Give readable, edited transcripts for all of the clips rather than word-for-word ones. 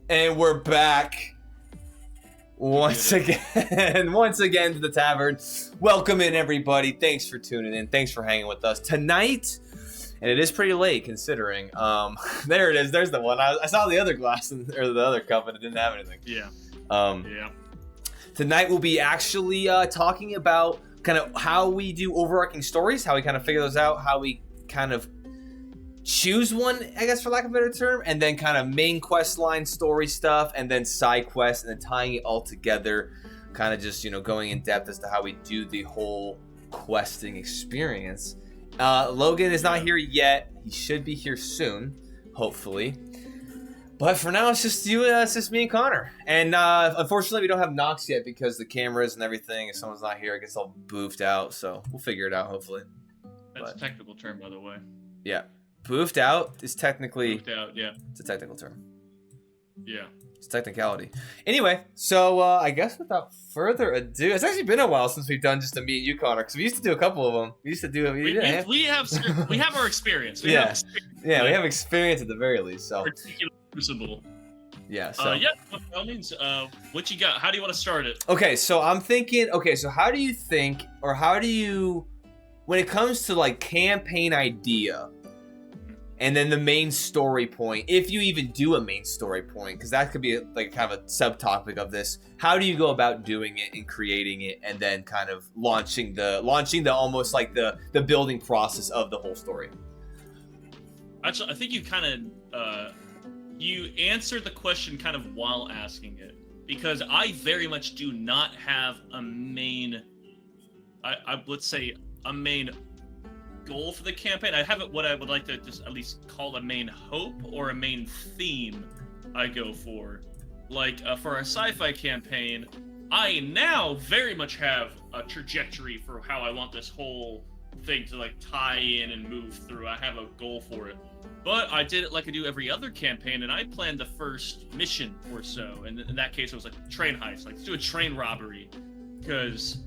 And we're back once again. Once again to the tavern. Welcome in, everybody. Thanks for tuning in. Thanks for hanging with us tonight. And it is pretty late considering. There it is. There's the one. I saw the other glass or the other cup, and it didn't have anything. Yeah. Tonight we'll be actually talking about kind of how we do overarching stories, how we kind of figure those out, how we kind of choose one, I guess, for lack of a better term, and then kind of main quest line story stuff, and then side quests, and then tying it all together, kind of just, going in depth as to how we do the whole questing experience. Logan is not here yet. He should be here soon, hopefully. But for now, it's just you. It's just me and Connor. And unfortunately, we don't have Nox yet because the cameras and everything. If someone's not here, it gets all boofed out. So we'll figure it out, hopefully. That's a technical term, by the way. Yeah. Boofed out is technically... Boofed out, yeah. It's a technical term. Yeah. It's technicality. Anyway, so I guess without further ado, it's actually been a while since we've done just a me and you, Connor, because we used to do a couple of them. We used to do... We have our experience. We have experience at the very least, so... Particularly crucible. Yeah, so... By all means, what you got? How do you want to start it? Okay, so I'm thinking... Okay, so how do you think, or how do you... When it comes to, like, campaign idea... And then the main story point, if you even do a main story point, because that could be like kind of a subtopic of this. How do you go about doing it and creating it, and then kind of launching the almost like the building process of the whole story? Actually, I think you kind of you answered the question kind of while asking it, because I very much do not have a main. Let's say a main goal for the campaign. I have what I would like to just at least call a main hope or a main theme I go for. Like for a sci-fi campaign, I now very much have a trajectory for how I want this whole thing to like tie in and move through. I have a goal for it. But I did it like I do every other campaign, and I planned the first mission or so. And in that case, it was like train heist. Like, let's do a train robbery. Because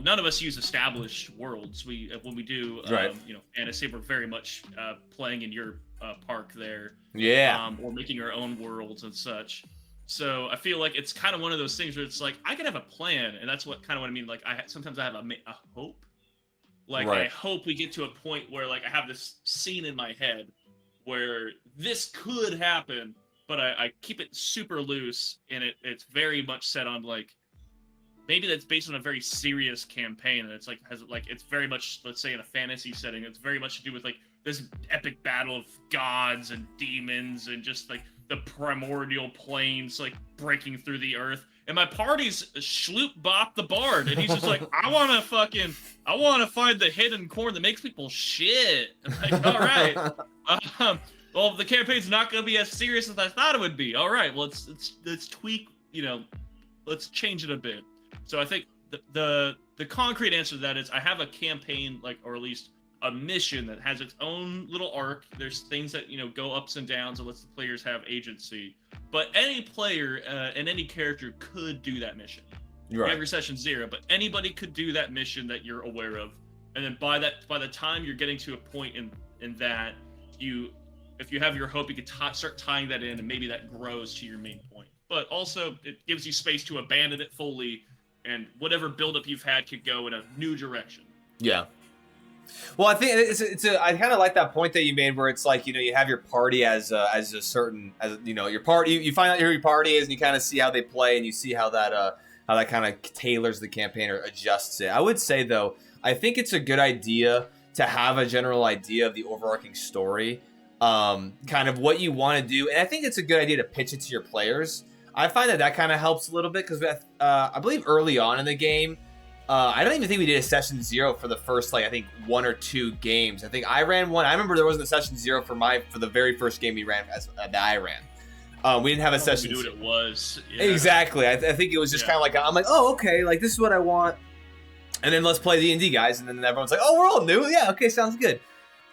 none of us use established worlds. When we do, right. Fantasy, we're very much playing in your park there. Yeah. Or making our own worlds and such. So I feel like it's kind of one of those things where it's like, I can have a plan, and that's what I mean. Like, sometimes I have a hope. Like, right. I hope we get to a point where, like, I have this scene in my head where this could happen, but I keep it super loose, and it's very much set on, like, maybe that's based on a very serious campaign, and it's like it's very much, let's say, in a fantasy setting. It's very much to do with like this epic battle of gods and demons and just like the primordial planes like breaking through the earth. And my party's Schloop Bop the Bard, and he's just like, I want to find the hidden corn that makes people shit. I'm like, all right. Well, the campaign's not going to be as serious as I thought it would be. All right, well, let's tweak. Let's change it a bit. So I think the concrete answer to that is I have a campaign, like, or at least a mission that has its own little arc. There's things that, go ups and downs and lets the players have agency. But any player and any character could do that mission. Right. Every session 0, but anybody could do that mission that you're aware of. And then by the time you're getting to a point in that, if you have your hope, you could start tying that in, and maybe that grows to your main point. But also, it gives you space to abandon it fully, and whatever buildup you've had could go in a new direction. Yeah. Well, I think I kind of like that point that you made, where it's like, you have your party as a certain, your party. You find out who your party is, and you kind of see how they play, and you see how that kind of tailors the campaign or adjusts it. I would say, though, I think it's a good idea to have a general idea of the overarching story, kind of what you want to do, and I think it's a good idea to pitch it to your players. I find that kind of helps a little bit because I believe early on in the game, I don't even think we did a session 0 for the first, like, I think 1 or 2 games. I think I ran one. I remember there wasn't a session 0 for the very first game we ran that I ran. We didn't have a session. We knew what it was. Yeah. Exactly. I think it was just kind of like, I'm like, oh, okay, like, this is what I want. And then let's play D&D, guys. And then everyone's like, oh, we're all new. Yeah, okay, sounds good.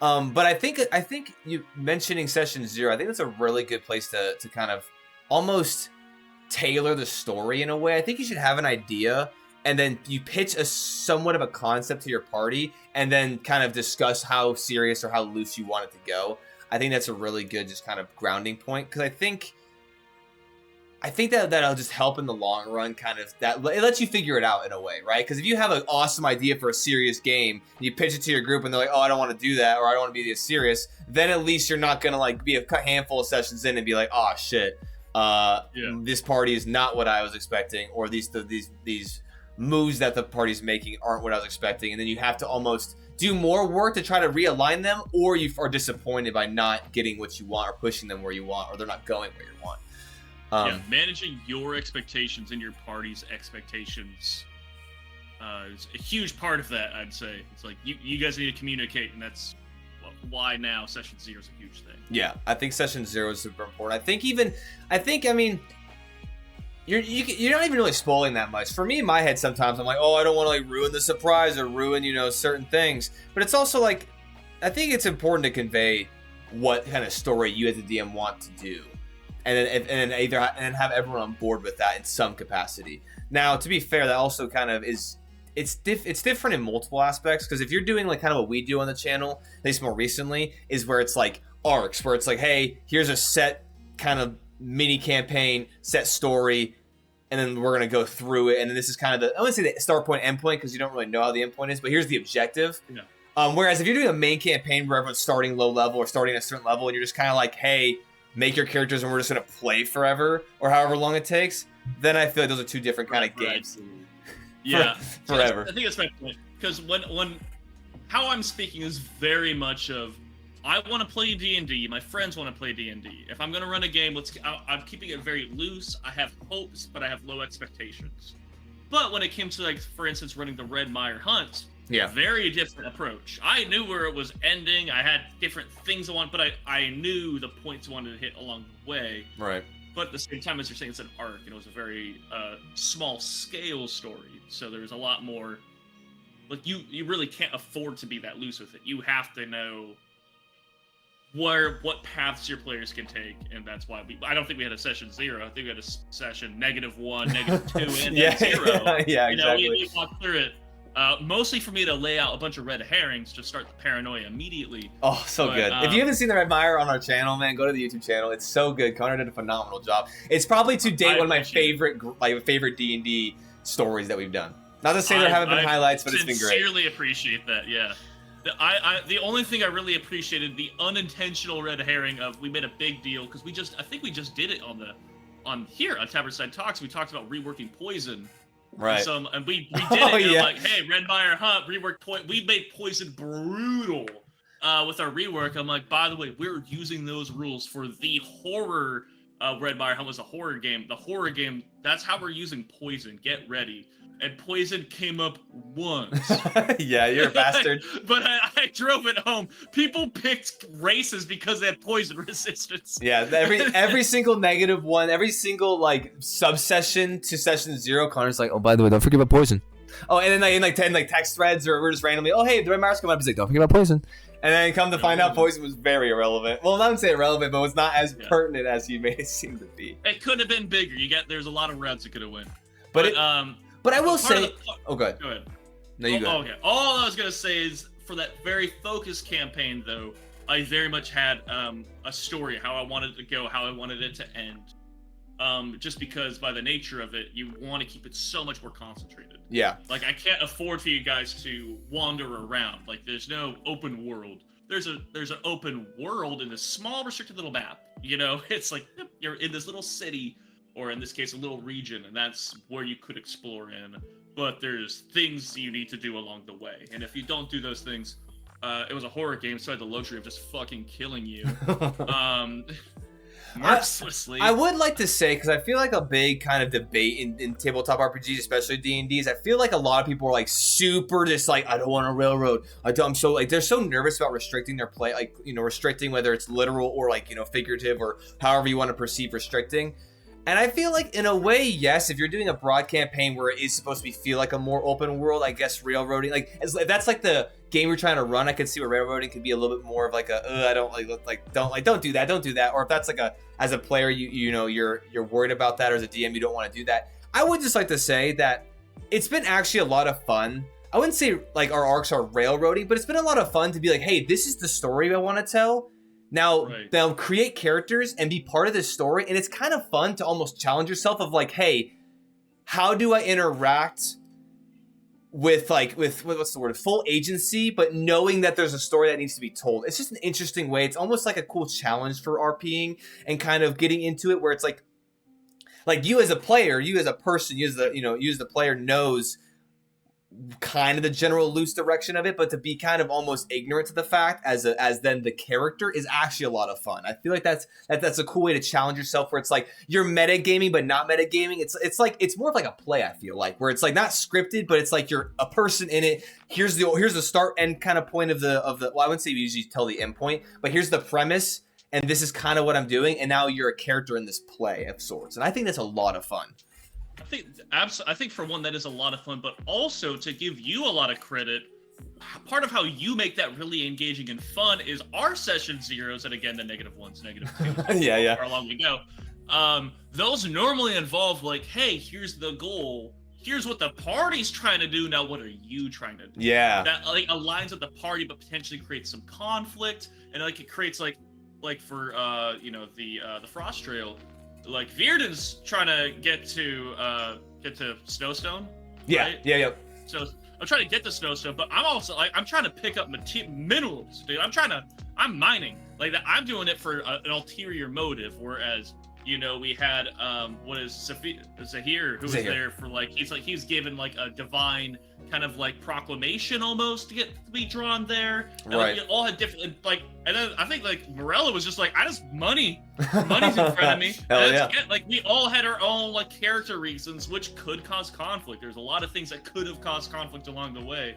But I think you mentioning session 0, I think that's a really good place to kind of almost tailor the story in a way. I think you should have an idea, and then you pitch a somewhat of a concept to your party, and then kind of discuss how serious or how loose you want it to go. I think that's a really good just kind of grounding point, because I think that'll just help in the long run. Kind of that it lets you figure it out in a way, right? Because if you have an awesome idea for a serious game, and you pitch it to your group, and they're like, "Oh, I don't want to do that," or "I don't want to be this serious," then at least you're not gonna like be a handful of sessions in and be like, "Oh shit, this party is not what I was expecting," or these moves that the party's making aren't what I was expecting, and then you have to almost do more work to try to realign them, or you are disappointed by not getting what you want, or pushing them where you want, or they're not going where you want. Managing your expectations and your party's expectations is a huge part of that. I'd say it's like you guys need to communicate, and that's why now session 0 is a huge thing. Yeah, I think session 0 is super important. I mean, you're not even really spoiling that much. For me, in my head, sometimes I'm like, oh, I don't want to like ruin the surprise or ruin, certain things. But it's also like, I think it's important to convey what kind of story you as a DM want to do, and then have everyone on board with that in some capacity. Now, to be fair, that also kind of is it's different in multiple aspects, because if you're doing like kind of what we do on the channel, at least more recently, is where it's like arcs, where it's like, hey, here's a set kind of mini campaign, set story, and then we're going to go through it, and then this is kind of I wouldn't say the start point, end point, because you don't really know how the end point is, but here's the objective. Yeah. Whereas if you're doing a main campaign where everyone's starting low level or starting at a certain level, and you're just kind of like, hey, make your characters and we're just going to play forever or however long it takes, then I feel like those are two different kind of games. Yeah. Forever. I think that's my point. Because when how I'm speaking is very much of, I want to play D&D. My friends want to play D&D. If I'm going to run a game, I'm keeping it very loose. I have hopes, but I have low expectations. But when it came to, like, for instance, running the Red Mire Hunt, very different approach. I knew where it was ending. I had different things I wanted, but I knew the points I wanted to hit along the way. Right. But at the same time, as you're saying, it's an arc, and it was a very small scale story. So there's a lot more. Like, you really can't afford to be that loose with it. You have to know what paths your players can take, and that's why I don't think we had a session 0. I think we had a session -1, -2, and then 0. Yeah, exactly. We walked through it. Mostly for me to lay out a bunch of red herrings to start the paranoia immediately. Oh, so good. If you haven't seen the Red Mire on our channel, man, go to the YouTube channel. It's so good. Connor did a phenomenal job. It's probably to date one of my favorite D&D stories that we've done. Not to say there haven't been highlights, but it's been great. I sincerely appreciate that, yeah. The only thing I really appreciated, the unintentional red herring of, we made a big deal, because I think we just did it on Tavernside Talks. We talked about reworking poison. Right. And we did it. And like, hey, Red Mire Hunt, rework poison. We made poison brutal with our rework. I'm like, by the way, we're using those rules for the horror. Red Mire Hunt was a horror game. The horror game, that's how we're using poison. Get ready. And poison came up once. Yeah, you're a bastard. But I drove it home. People picked races because they had poison resistance. Yeah, every single negative one, every single like subsession to session 0, Connor's like, oh, by the way, don't forget about poison. Oh, and then in text threads, or we're just randomly, oh, hey, the Red Mire's coming up. He's like, don't forget about poison. And then come to find out, poison was very irrelevant. Well, I wouldn't say irrelevant, but was not as pertinent as you made it seem to be. It could have been bigger. There's a lot of routes it could have went. But I will say, go ahead. No, you go. Okay. All I was gonna say is, for that very focused campaign, though, I very much had a story, how I wanted it to go, how I wanted it to end. Just because by the nature of it, you want to keep it so much more concentrated. Yeah. Like, I can't afford for you guys to wander around. Like, there's no open world. There's an open world in this small, restricted little map. It's like, you're in this little city, or in this case, a little region, and that's where you could explore in. But there's things you need to do along the way. And if you don't do those things, it was a horror game, so I had the luxury of just fucking killing you. Mercilessly. I would like to say, because I feel like a big kind of debate in tabletop RPGs, especially D&Ds, I feel like a lot of people are like super just like, I don't want to railroad. I'm so like, they're so nervous about restricting their play, like, restricting whether it's literal or like, figurative, or however you want to perceive restricting. And I feel like, in a way, yes, if you're doing a broad campaign where it is supposed to feel like a more open world, I guess railroading, like, if that's like the game you're trying to run, I could see where railroading could be a little bit more of like I don't don't do that. Or if that's like as a player, you're worried about that, or as a DM, you don't want to do that. I would just like to say that it's been actually a lot of fun. I wouldn't say like our arcs are railroading, but it's been a lot of fun to be like, hey, this is the story I want to tell. Now they'll create characters and be part of this story, and it's kind of fun to almost challenge yourself of like, hey, how do I interact with what's the word, full agency, but knowing that there's a story that needs to be told. It's just an interesting way. It's almost like a cool challenge for RPing and kind of getting into it where it's like you as a player, you as a person, you as the player knows kind of the general loose direction of it, but to be kind of almost ignorant to the fact as then the character is actually a lot of fun. I feel like that's a cool way to challenge yourself where it's like you're metagaming but not metagaming. It's more of like a play, I feel like, where it's like not scripted, but it's like you're a person in it. Here's the start end kind of point of the well, I wouldn't say we usually tell the end point, but here's the premise and this is kind of what I'm doing, and now you're a character in this play of sorts. And I think that's a lot of fun. I think for one, that is a lot of fun, but also to give you a lot of credit, part of how you make that really engaging and fun is our session zeros, and again, the -1s, -2s, yeah. How long we go. Those normally involve like, hey, here's the goal. Here's what the party's trying to do. Now, what are you trying to do? Yeah. That like aligns with the party, but potentially creates some conflict, and like it creates like for the Frost Trail. Like Vierden's trying to get to Snowstone. Yeah, right? yeah. So I'm trying to get to Snowstone, but I'm also like I'm trying to pick up minerals, dude. I'm mining. Like that. I'm doing it for an ulterior motive. Whereas we had Zahir, who was there for like he's given like a divine kind of like proclamation almost to be drawn there. And right. Like, we all had different and then I think like Morella was just like, money's in front of me. Hell yeah. Like we all had our own like character reasons, which could cause conflict. There's a lot of things that could have caused conflict along the way,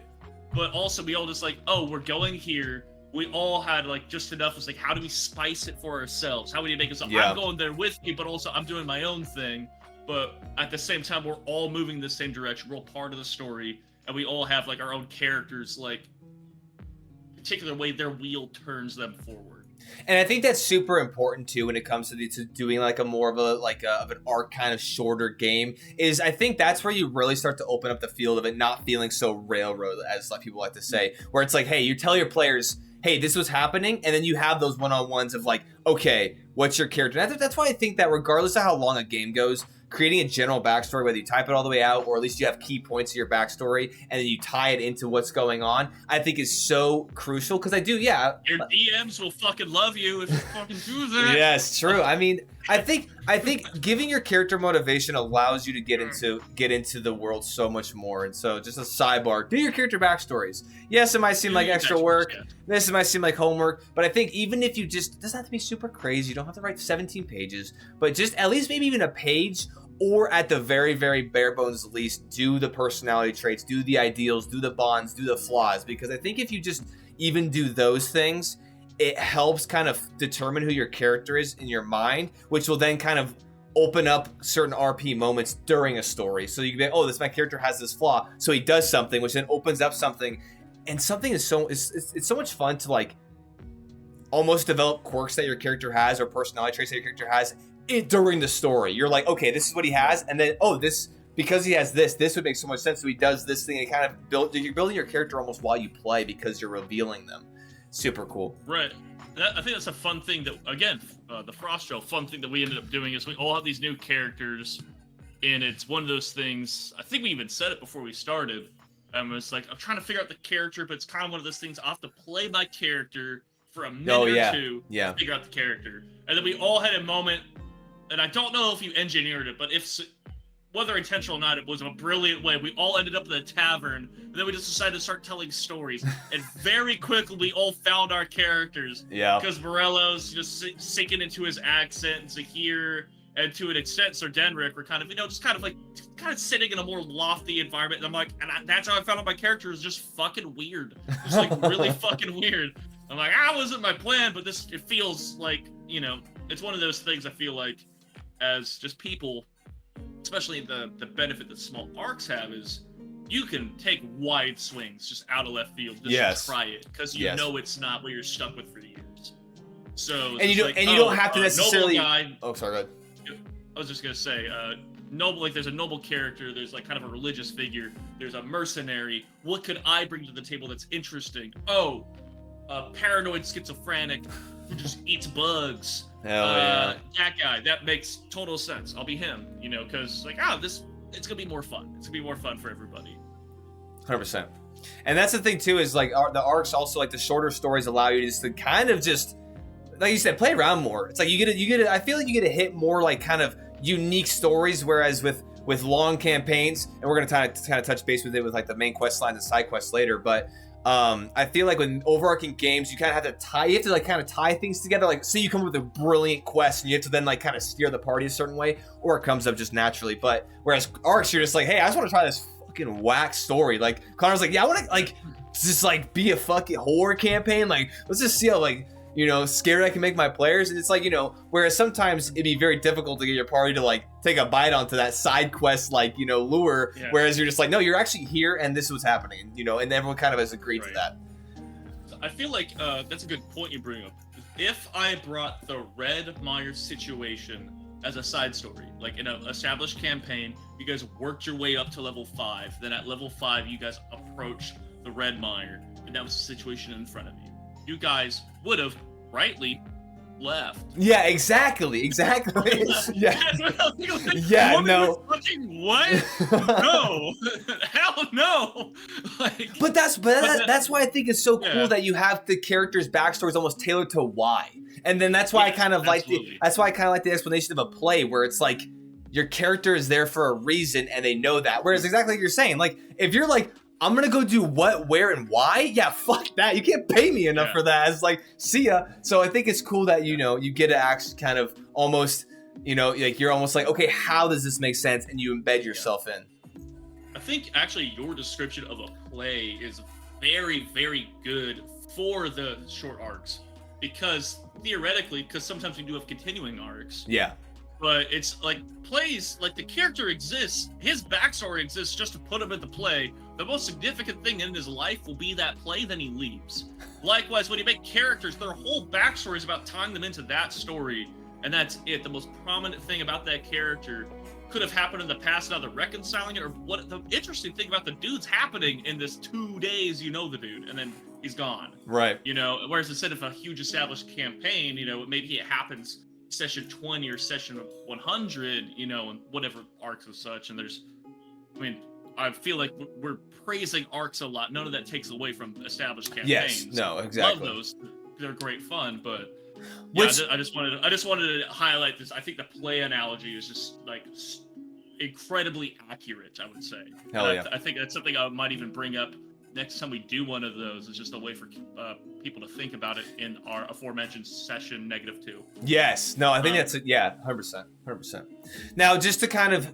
but also we all just like, oh, we're going here. We all had like just enough. Was like, how do we spice it for ourselves? How do we make it so I'm going there with you, but also I'm doing my own thing. But at the same time, we're all moving in the same direction. We're all part of the story, and we all have like our own characters, like particular way their wheel turns them forward. And I think that's super important too when it comes to doing like a more of an arc kind of shorter game. Is I think that's where you really start to open up the field of it not feeling so railroad, as like people like to say, where it's like, hey, you tell your players, hey, this was happening, and then you have those one-on-ones of like, okay, what's your character? And that's why I think that regardless of how long a game goes, creating a general backstory, whether you type it all the way out or at least you have key points of your backstory and then you tie it into what's going on, I think is so crucial. Because your DMs will fucking love you if you fucking do that. Yes, true. I mean, I think giving your character motivation allows you to get into the world so much more. And so, just a sidebar: do your character backstories. Yes, it might seem like extra work. Yeah. This might seem like homework, but I think even if you it doesn't have to be super crazy. You don't have to write 17 pages, but just at least maybe even a page. Or at the very, very bare bones least, do the personality traits, do the ideals, do the bonds, do the flaws. Because I think if you just even do those things, it helps kind of determine who your character is in your mind, which will then kind of open up certain RP moments during a story. So you can be like, oh, my character has this flaw, so he does something, which then opens up something. And something is it's so much fun to like almost develop quirks that your character has or personality traits that your character has during the story. You're like, okay, this is what he has, and then because he has this would make so much sense. So he does this thing, and kind of you're building your character almost while you play because you're revealing them. Super cool. Right. I think that's a fun thing that, again, the Frost Trail, fun thing that we ended up doing is we all have these new characters, and it's one of those things, I think we even said it before we started, it's like, I'm trying to figure out the character, but it's kind of one of those things, I have to play my character for a minute or two to figure out the character. And then we all had a moment, and I don't know if you engineered it, but whether intentional or not, it was a brilliant way. We all ended up in a tavern, and then we just decided to start telling stories. And very quickly, we all found our characters. Yeah. Because Morello's just sinking into his accent, and Zahir, and to an extent, Sir Denric were kind of sitting in a more lofty environment. And I'm like, that's how I found out my character is just fucking weird. Just like really fucking weird. I'm like, that wasn't my plan, but it feels like, it's one of those things I feel like as just people, especially the benefit that small arcs have is you can take wide swings just out of left field. Just try it because you know it's not what you're stuck with for years. So and you don't have to necessarily. Oh, sorry. Go ahead. I was just gonna say, noble, like there's a noble character, there's like kind of a religious figure, there's a mercenary. What could I bring to the table that's interesting? Oh, a paranoid schizophrenic who just eats bugs. Hell yeah. That guy, that makes total sense. I'll be him, you know, because like, it's gonna be more fun. It's gonna be more fun for everybody. 100%. And that's the thing too, is like the arcs also, like the shorter stories allow you just to kind of just, like you said, play around more. It's like you get I feel like you get to hit more like kind of unique stories, whereas with long campaigns, and we're gonna kind of touch base with it with like the main quest lines and side quests later, but I feel like with overarching games, you kind of have to like kind of tie things together. Like, say you come up with a brilliant quest, and you have to then like kind of steer the party a certain way, or it comes up just naturally. But whereas arcs, you're just like, hey, I just want to try this fucking whack story. Like Connor's like, yeah, I want to like just like be a fucking horror campaign. Like, let's just see how like, you know, scared I can make my players. And it's like, you know, whereas sometimes it'd be very difficult to get your party to like take a bite onto that side quest, like, you know, lure. Yeah. Whereas you're just like, no, you're actually here and this was happening, you know, and everyone kind of has agreed to that. I feel like that's a good point you bring up. If I brought the Red Mire situation as a side story, like in an established campaign, you guys worked your way up to level 5, then at level 5, you guys approached the Red Mire, and that was the situation in front of you. You guys would have rightly left. Yeah, exactly. Yeah. Yeah, no. What? No. Hell no. Like, but that's why I think it's so cool that you have the characters' backstories almost tailored to why. And then that's why I kind of like the explanation of a play where it's like your character is there for a reason and they know that. Whereas exactly like you're saying, like if you're like, I'm gonna go do what, where, and why? Yeah, fuck that. You can't pay me enough for that. It's like, see ya. So I think it's cool that, you know, you get to actually kind of almost, you know, like you're almost like, okay, how does this make sense? And you embed yourself in. I think actually your description of a play is very, very good for the short arcs. Because theoretically, because sometimes we do have continuing arcs. Yeah. But it's like plays, like the character exists, his backstory exists just to put him in the play. The most significant thing in his life will be that play, then he leaves. Likewise, when you make characters, their whole backstory is about tying them into that story, and that's it. The most prominent thing about that character could have happened in the past, now they're reconciling it, or what the interesting thing about the dude's happening in this 2 days, you know the dude, and then he's gone. Right. You know, whereas instead of a huge established campaign, you know, maybe it happens session 20 or session 100, you know, and whatever arcs and such. And there's, I mean, I feel like we're praising arcs a lot. None of that takes away from established campaigns. Yes, no, exactly. Love those. They're great fun, but yeah, I just wanted to highlight this. I think the play analogy is just like incredibly accurate, I would say. Hell yeah. I think that's something I might even bring up next time we do one of those. Is just a way for people to think about it in our aforementioned session -2. Yes. No, I think that's it. Yeah, 100%. Now, just to kind of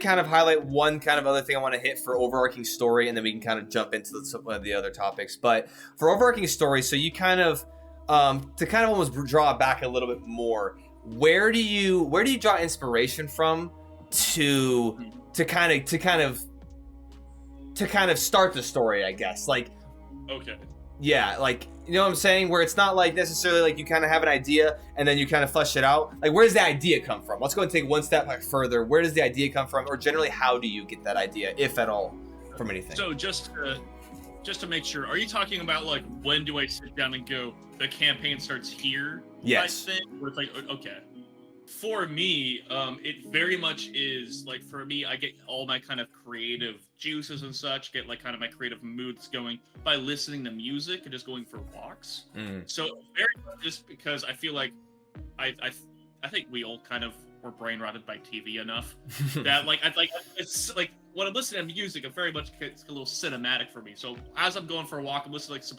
kind of highlight one kind of other thing I want to hit for overarching story, and then we can kind of jump into the other topics. But for overarching story, so you kind of to kind of almost draw it back a little bit more. Where do you draw inspiration from to kind of start the story, I guess? Like, okay. Yeah, like, you know what I'm saying? Where it's not like necessarily like you kind of have an idea and then you kind of flesh it out. Like, where does the idea come from? Let's go and take one step back further. Where does the idea come from? Or generally, how do you get that idea, if at all, from anything? So just to make sure, are you talking about like when do I sit down and go, the campaign starts here? Yes. Where it's like, okay. For me, it very much is like, for me, I get all my kind of creative juices and such, get like kind of my creative moods going by listening to music and just going for walks. So very much just because I feel like I think we all kind of were brain rotted by TV enough that it's like when I'm listening to music, it very much gets a little cinematic for me. So as I'm going for a walk, I'm listening to like some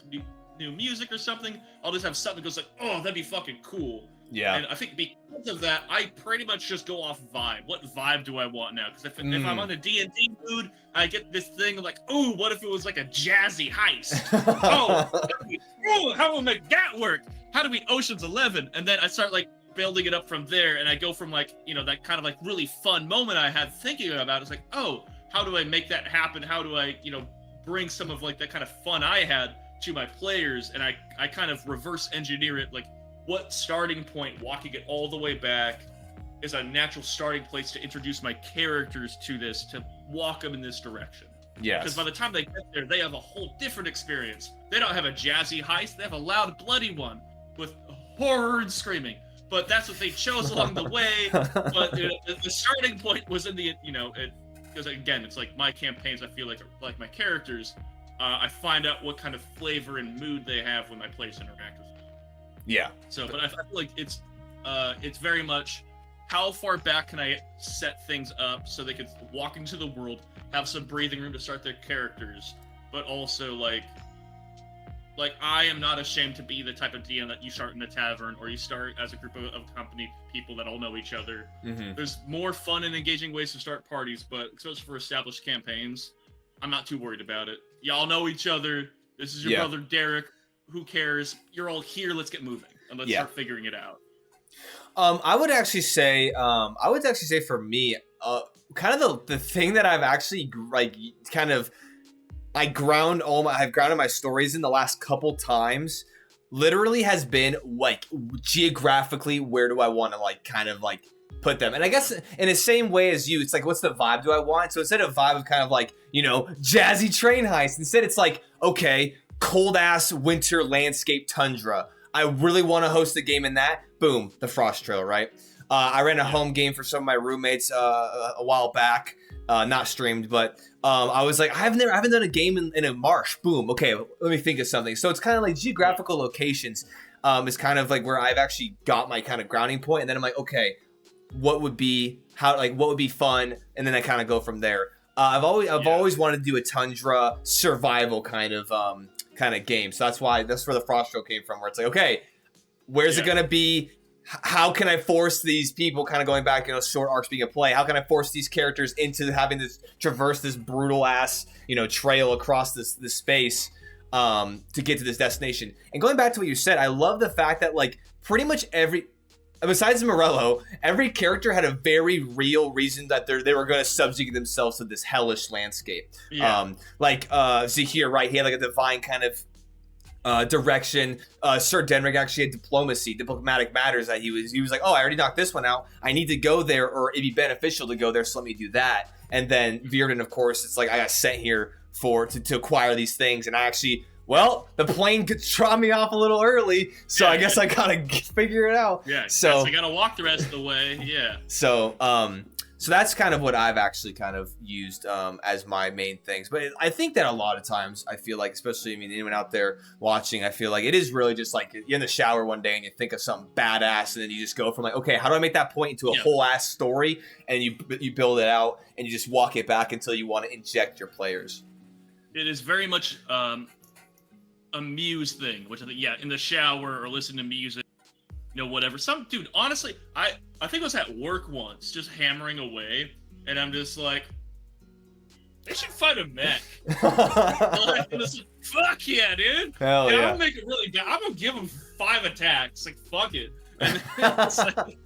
new music or something, I'll just have something that goes like, oh, that'd be fucking cool. Yeah. And I think because of that, I pretty much just go off vibe. What vibe do I want now? Because if I'm on a D&D mood, I get this thing like, oh, what if it was like a jazzy heist? How will we make that work? How do we Ocean's 11? And then I start like building it up from there, and I go from like, you know, that kind of like really fun moment I had thinking about. It's like, oh, how do I make that happen? How do I, you know, bring some of like that kind of fun I had to my players? And I kind of reverse engineer it, like, what starting point, walking it all the way back, is a natural starting place to introduce my characters to this, to walk them in this direction. Yes. Because by the time they get there, they have a whole different experience. They don't have a jazzy heist, they have a loud, bloody one with horror and screaming. But that's what they chose along the way. But the starting point was in the, because again, it's like my campaigns, I feel like my characters, I find out what kind of flavor and mood they have when my players interact with them. Yeah. So, but I feel like it's very much, how far back can I set things up so they can walk into the world, have some breathing room to start their characters, but also like I am not ashamed to be the type of DM that you start in a tavern or you start as a group of company people that all know each other. Mm-hmm. There's more fun and engaging ways to start parties, but especially for established campaigns, I'm not too worried about it. Y'all know each other. This is your brother Derek. Who cares? You're all here. Let's get moving and let's start figuring it out. I would actually say for me, kind of the thing that I've actually I've grounded my stories in the last couple times literally has been like geographically, where do I want to put them? And I guess in the same way as you, it's like, what's the vibe do I want? So instead of vibe of kind of like, jazzy train heist, instead it's like, okay, cold ass winter landscape tundra. I really want to host a game in that. Boom, the Frost Trail, right? I ran a home game for some of my roommates a while back, not streamed, but I was like, I haven't done a game in a marsh. Boom, okay, let me think of something. So it's kind of like geographical locations is kind of like where I've actually got my kind of grounding point, and then I'm like, okay, what would be fun, and then I kind of go from there. I've always wanted to do a tundra survival kind of game, so that's where the Frost Trail came from, where it's like, okay, where's it gonna be? How can I force these people, kind of going back, short arcs being a play, how can I force these characters into having to traverse this brutal ass, trail across this space to get to this destination? And going back to what you said, I love the fact that like pretty much besides Morello, every character had a very real reason that they were going to subjugate themselves to this hellish landscape. Yeah. Zahir, right? He had like a divine kind of direction. Sir Denric actually had diplomatic matters that he was like, oh, I already knocked this one out. I need to go there, or it'd be beneficial to go there, so let me do that. And then Virden, of course, it's like, I got sent here to acquire these things, and I actually, the plane could drop me off a little early, so I guess I gotta figure it out. Yeah, so I gotta walk the rest of the way. Yeah. So that's kind of what I've actually kind of used as my main things. But I think that a lot of times, I feel like, especially, anyone out there watching, I feel like it is really just like you're in the shower one day and you think of something badass, and then you just go from like, okay, how do I make that point into a whole ass story? And you build it out, and you just walk it back until you want to inject your players. It is very much a muse thing, which I think, in the shower or listen to music, whatever. Dude, honestly, I think I was at work once, just hammering away, and I'm just like, they should find a mech. Fuck yeah, dude. Hell yeah. I'm gonna make it really bad. I'm gonna give them 5 attacks. Like, fuck it. And it's like,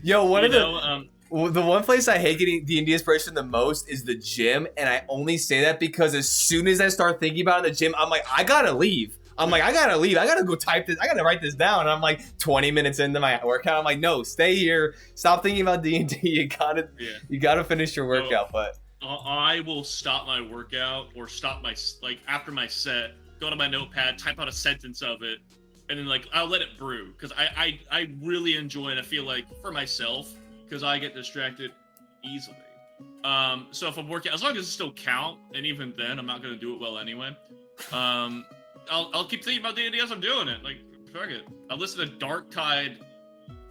yo, the one place I hate getting D&D inspiration the most is the gym, and I only say that because as soon as I start thinking about it in the gym, I'm like, I gotta leave. I gotta go type this. I gotta write this down. And I'm like 20 minutes into my workout. I'm like, no, stay here. Stop thinking about D&D. You gotta finish your workout. But I will stop my workout or stop after my set, go to my notepad, type out a sentence of it, and then I'll let it brew, because I really enjoy it. I feel like for myself, because I get distracted easily. So if I'm working, as long as it still count, and even then, I'm not gonna do it well anyway. I'll keep thinking about D&D as I'm doing it. Like, fuck it. I'll listen to Dark Tide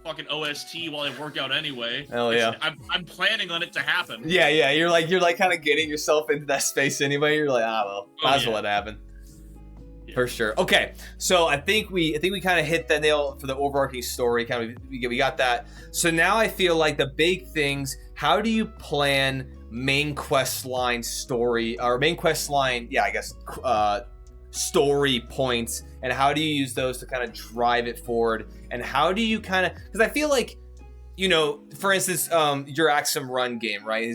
fucking OST while I work out anyway. Hell yeah. I'm planning on it to happen. Yeah. You're like kind of getting yourself into that space anyway. You're like, might as well let it happen. Yeah. For sure. Okay, so I think we kind of hit the nail for the overarching story. Kind of we got that. So now I feel like the big things. How do you plan main quest line story or main quest line? Yeah, I guess. Story points, and how do you use those to kind of drive it forward, and how do you kind of, because I feel like, for instance, your Axum Run game, right?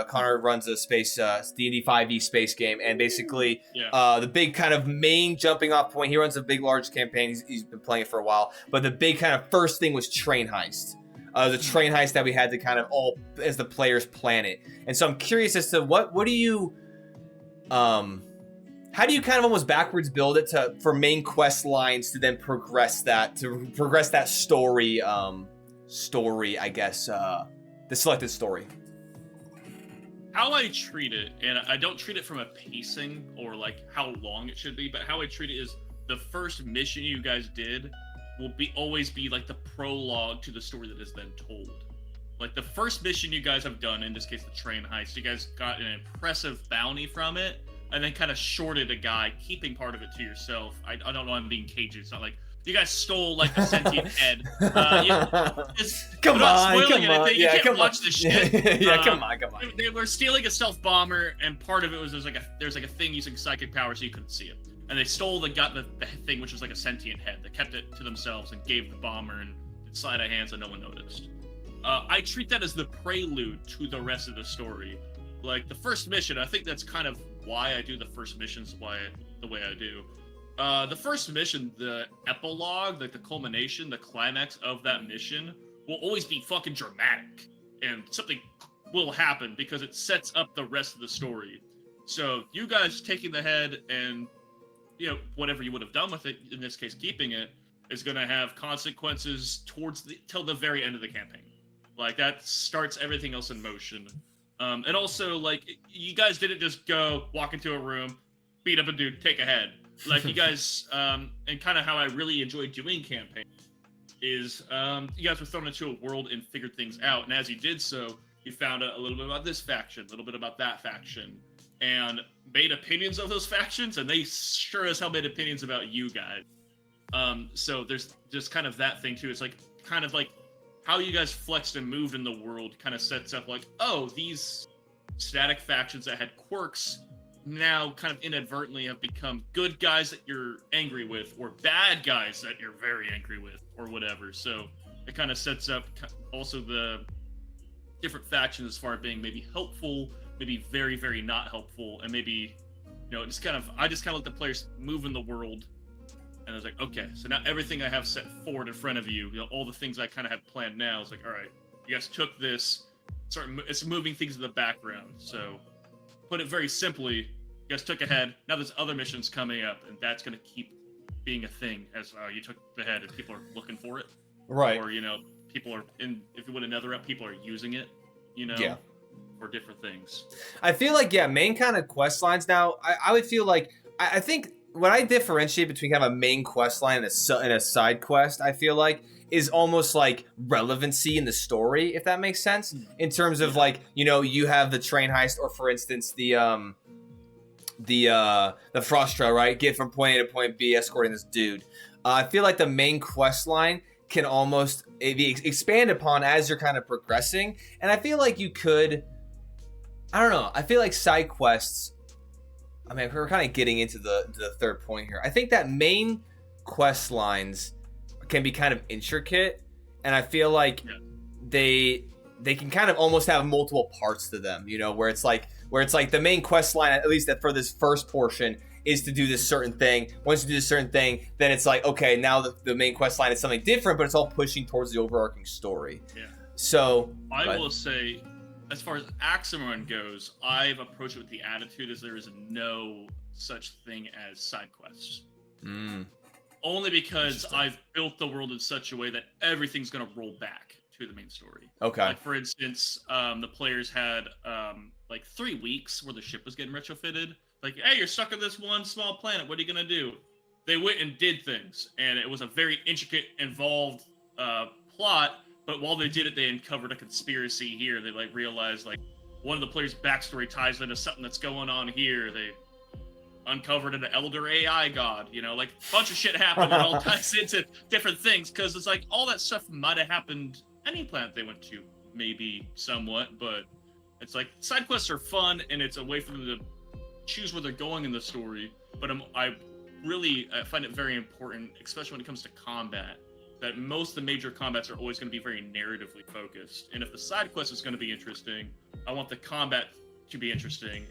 Connor runs a space D&D 5e space game, and basically the big kind of main jumping off point, he runs a big large campaign, he's been playing it for a while, but the big kind of first thing was train heist. the train heist that we had to kind of all as the players plan it. And so I'm curious as to what do you how do you kind of almost backwards build it for main quest lines to then progress that story I guess the selected story? How I treat it, and I don't treat it from a pacing or like how long it should be, but how I treat it is the first mission you guys did will always be like the prologue to the story that is then told. Like the first mission you guys have done, in this case the train heist, you guys got an impressive bounty from it, and then kind of shorted a guy, keeping part of it to yourself. I don't know, I'm being cagey. It's not like you guys stole like a sentient head. Come on. You can't watch this shit. Yeah, come on. They were stealing a stealth bomber, and part of it was there's like a thing using psychic power so you couldn't see it. And they stole the thing, which was like a sentient head. They kept it to themselves and gave the bomber and sleight of hand so no one noticed. I treat that as the prelude to the rest of the story. Like the first mission, I think that's kind of why I do the first missions the way I do. The first mission, the epilogue, like the culmination, the climax of that mission will always be fucking dramatic. And something will happen because it sets up the rest of the story. So you guys taking the head and, whatever you would have done with it, in this case keeping it, is going to have consequences till the very end of the campaign. Like that starts everything else in motion. And also, like, you guys didn't just walk into a room, beat up a dude, take a head. Like, you guys, and kind of how I really enjoy doing campaigns is you guys were thrown into a world and figured things out. And as you did so, you found out a little bit about this faction, a little bit about that faction, and made opinions of those factions, and they sure as hell made opinions about you guys. So there's just kind of that thing, too. It's like, kind of like, how you guys flexed and moved in the world kind of sets up like, oh, these static factions that had quirks now kind of inadvertently have become good guys that you're angry with, or bad guys that you're very angry with, or whatever. So it kind of sets up also the different factions as far as being maybe helpful, maybe very, very not helpful, and maybe, I just kind of let the players move in the world. And I was like, okay, so now everything I have set forward in front of you, all the things I kind of have planned now, it's like, all right, you guys took this, it's moving things in the background. So, put it very simply, you guys took a head, now there's other missions coming up, and that's going to keep being a thing as you took the head and people are looking for it. Right. Or, people are, if you win another up, people are using it, Yeah. for different things. I feel like, main kind of quest lines now, I would feel like, I think what I differentiate between kind of a main quest line and a side quest, I feel like, is almost like relevancy in the story, if that makes sense. In terms of like, you have the train heist, or for instance, the Frostra, right? Get from point A to point B, escorting this dude. I feel like the main quest line can almost be expanded upon as you're kind of progressing. And I feel like you could, I don't know, I feel like side quests, I mean, we're kind of getting into the third point here. I think that main quest lines can be kind of intricate, and I feel like they can kind of almost have multiple parts to them. Where it's like the main quest line, at least for this first portion, is to do this certain thing. Once you do this certain thing, then it's like, okay, now the main quest line is something different, but it's all pushing towards the overarching story. Yeah. So I will say, as far as Axemarine goes, I've approached it with the attitude as there is no such thing as side quests. Only because I've built the world in such a way that everything's going to roll back to the main story. Okay. Like, for instance, the players had like 3 weeks where the ship was getting retrofitted. Like, hey, you're stuck on this one small planet. What are you going to do? They went and did things, and it was a very intricate, involved plot. But while they did it, they uncovered a conspiracy here. They realized one of the players' backstory ties into something that's going on here. They uncovered an elder AI god. A bunch of shit happened. It all ties into different things because it's like all that stuff might have happened any planet they went to, maybe somewhat. But it's like side quests are fun, and it's a way for them to choose where they're going in the story. But I find it very important, especially when it comes to combat, that most of the major combats are always going to be very narratively focused. And if the side quest is going to be interesting, I want the combat to be interesting.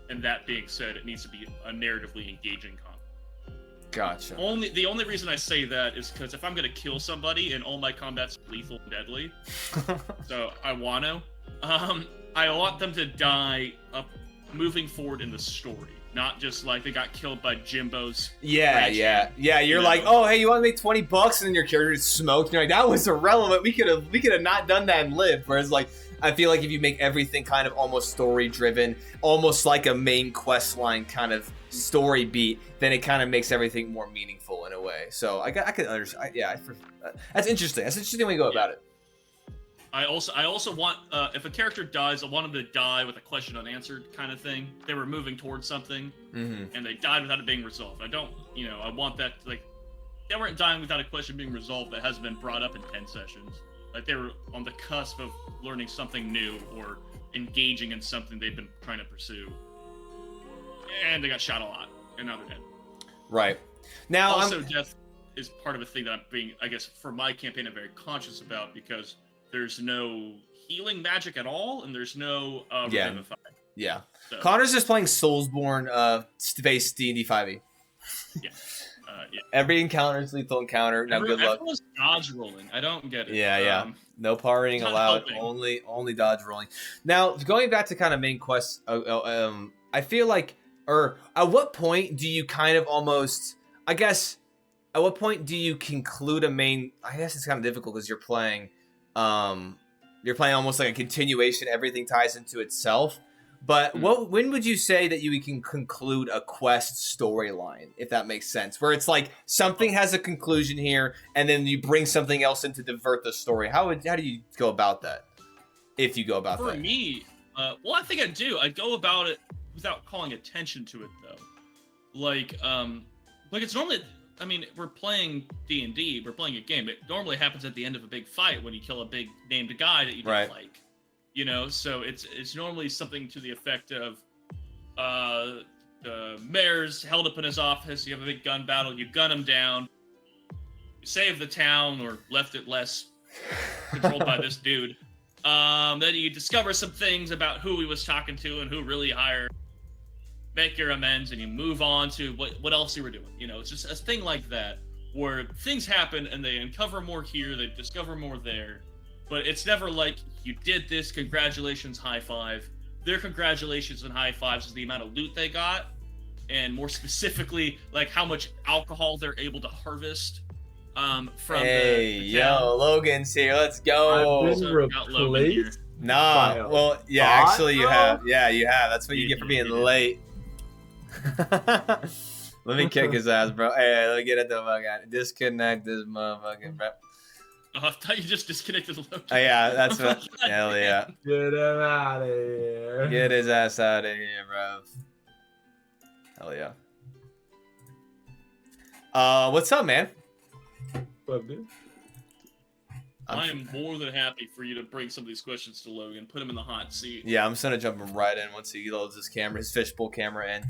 And that being said, it needs to be a narratively engaging combat. Gotcha. The only reason I say that is because if I'm gonna kill somebody and all my combat's lethal and deadly, so I want them to die moving forward in the story, not just like they got killed by Jimbo's. Yeah. You're like, oh, hey, you want to make $20, and then your character is smoked. And you're like, that was irrelevant. We could have not done that and lived. Whereas, like, I feel like if you make everything kind of almost story driven, almost like a main quest line kind of story beat, then it kind of makes everything more meaningful in a way. So I could understand. That's interesting. That's an interesting way to go about it. I also want if a character dies, I want them to die with a question unanswered kind of thing. They were moving towards something, and they died without it being resolved. I want that, like, they weren't dying without a question being resolved that hasn't been brought up in 10 sessions. Like, they were on the cusp of learning something new or engaging in something they've been trying to pursue, and they got shot a lot, and now they're dead. Right. Now, also, death is part of a thing that I'm being, I guess, for my campaign, I'm very conscious about, because there's no healing magic at all, and there's no revivify. Yeah. So, Connor's just playing Soulsborne space D&D 5e. Yeah. Every encounter is lethal encounter. Now, good luck. Everyone's dodge rolling. I don't get it. Yeah. No partying allowed. Only dodge rolling. Now, going back to kind of main quests, I feel like, or at what point do you kind of almost, I guess, at what point do you conclude a main? I guess it's kind of difficult because you're playing almost like a continuation. Everything ties into itself. But when would you say that you can conclude a quest storyline, if that makes sense? Where it's like something has a conclusion here, and then you bring something else in to divert the story. How do you go about that? If you go about that. For me, I think I do. I go about it without calling attention to it, though. Like it's normally. I mean, we're playing D&D. We're playing a game. It normally happens at the end of a big fight when you kill a big named guy that you don't like. You know, so it's normally something to the effect of the mayor's held up in his office, you have a big gun battle, you gun him down, you save the town or left it less controlled by this dude. Then you discover some things about who he was talking to and who really hired. Make your amends and you move on to what else you were doing. You know, it's just a thing like that where things happen and they uncover more here, they discover more there. But it's never like, you did this, congratulations, high five. Their congratulations and high fives is the amount of loot they got, and more specifically, like how much alcohol they're able to harvest from the town. Logan's here, let's go. I've been replaced? Nah, well, yeah, actually you have. Yeah, you have. That's what you get for being late. Let me kick his ass, bro. Hey, let me get it the fuck out. Disconnect this motherfucking bro. Oh, I thought you just disconnected Logan. Oh, yeah, that's what. Hell yeah. Get him out of here. Get his ass out of here, bro. Hell yeah. What's up, man? What, dude? I am more than happy for you to bring some of these questions to Logan, put him in the hot seat. Yeah, I'm just gonna jump him right in once he loads his camera, his fishbowl camera in.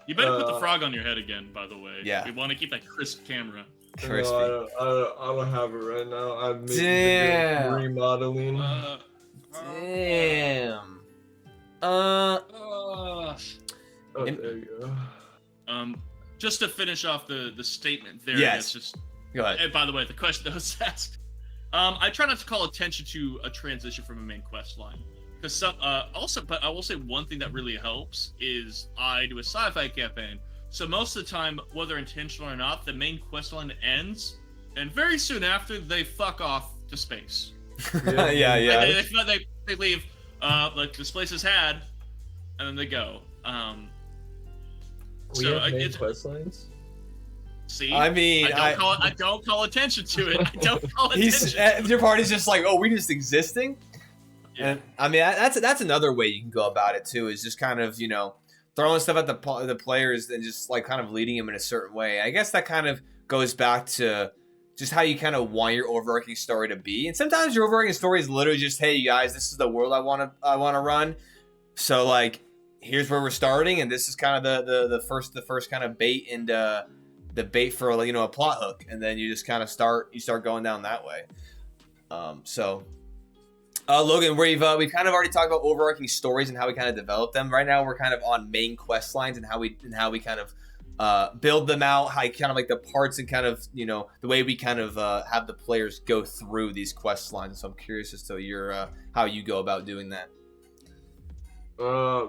You better put the frog on your head again, by the way. Yeah. We want to keep that crisp camera. Crispy. No, I don't have it right now. I'm remodeling. Damn. Oh, there you go. Just to finish off the statement there. Yes. Just go ahead. And by the way, the question that was asked. I try not to call attention to a transition from a main quest line. Because but I will say one thing that really helps is I do a sci-fi campaign. So most of the time, whether intentional or not, the main quest line ends, and very soon after, they fuck off to space. Yeah. They leave, like this place is had, and then they go. We have main quest lines? See, I mean, I don't call attention to it. I don't call attention. Your party's just like, oh, we just existing. Yeah. And I mean, that's another way you can go about it too. Is just kind of throwing stuff at the players and just like kind of leading them in a certain way. I guess that kind of goes back to just how you kind of want your overarching story to be. And sometimes your overarching story is literally just, hey, you guys, this is the world I want to run. So like, here's where we're starting, and this is kind of the first kind of bait and the bait for a plot hook, and then you just kind of start going down that way. Logan, we've kind of already talked about overarching stories and how we kind of develop them. Right now, we're kind of on main quest lines and how we kind of build them out, how kind of like the parts and kind of, you know, the way we kind of have the players go through these quest lines. So I'm curious as to your how you go about doing that.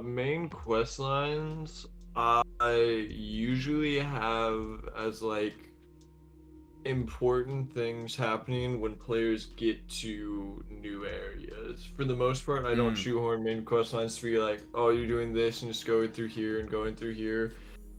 Main quest lines, I usually have as like important things happening when players get to new areas. For the most part, I don't shoehorn main quest lines to be like, oh, you're doing this and just going through here and going through here.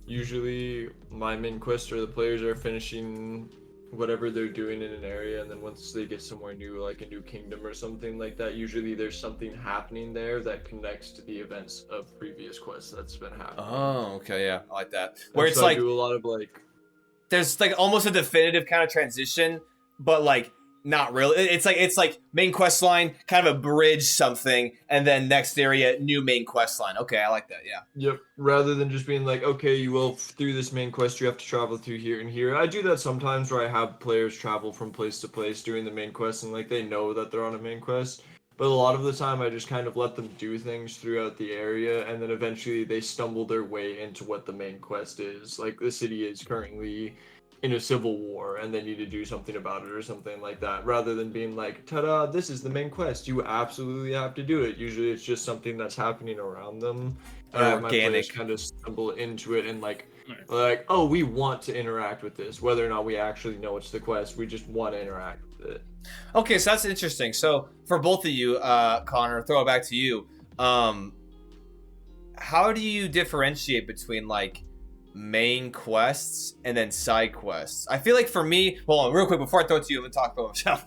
Usually, my main quest or the players are finishing whatever they're doing in an area, and then once they get somewhere new, like a new kingdom or something like that, usually there's something happening there that connects to the events of previous quests that's been happening. Oh, okay, yeah, I like that. Where and it's so like I do a lot of like, there's like almost a definitive kind of transition, but like not really. It's like main quest line, kind of a bridge something, and then next area, new main quest line. Okay, I like that. Yeah. yep. Rather than just being like, okay, you will through this main quest, you have to travel through here and here. I do that sometimes where I have players travel from place to place doing the main quest, and like they know that they're on a main quest. But a lot of the time, I just kind of let them do things throughout the area, and then eventually they stumble their way into what the main quest is. Like the city is currently in a civil war and they need to do something about it or something like that, rather than being like, ta-da, this is the main quest, you absolutely have to do it. Usually it's just something that's happening around them, and I have my players kind of stumble into it and like, oh, we want to interact with this, whether or not we actually know it's the quest, we just want to interact with it. Okay, so that's interesting. So for both of you, Connor, throw it back to you. How do you differentiate between like main quests and then side quests? I feel like for me, hold on real quick before I throw it to you, I'm gonna talk about myself.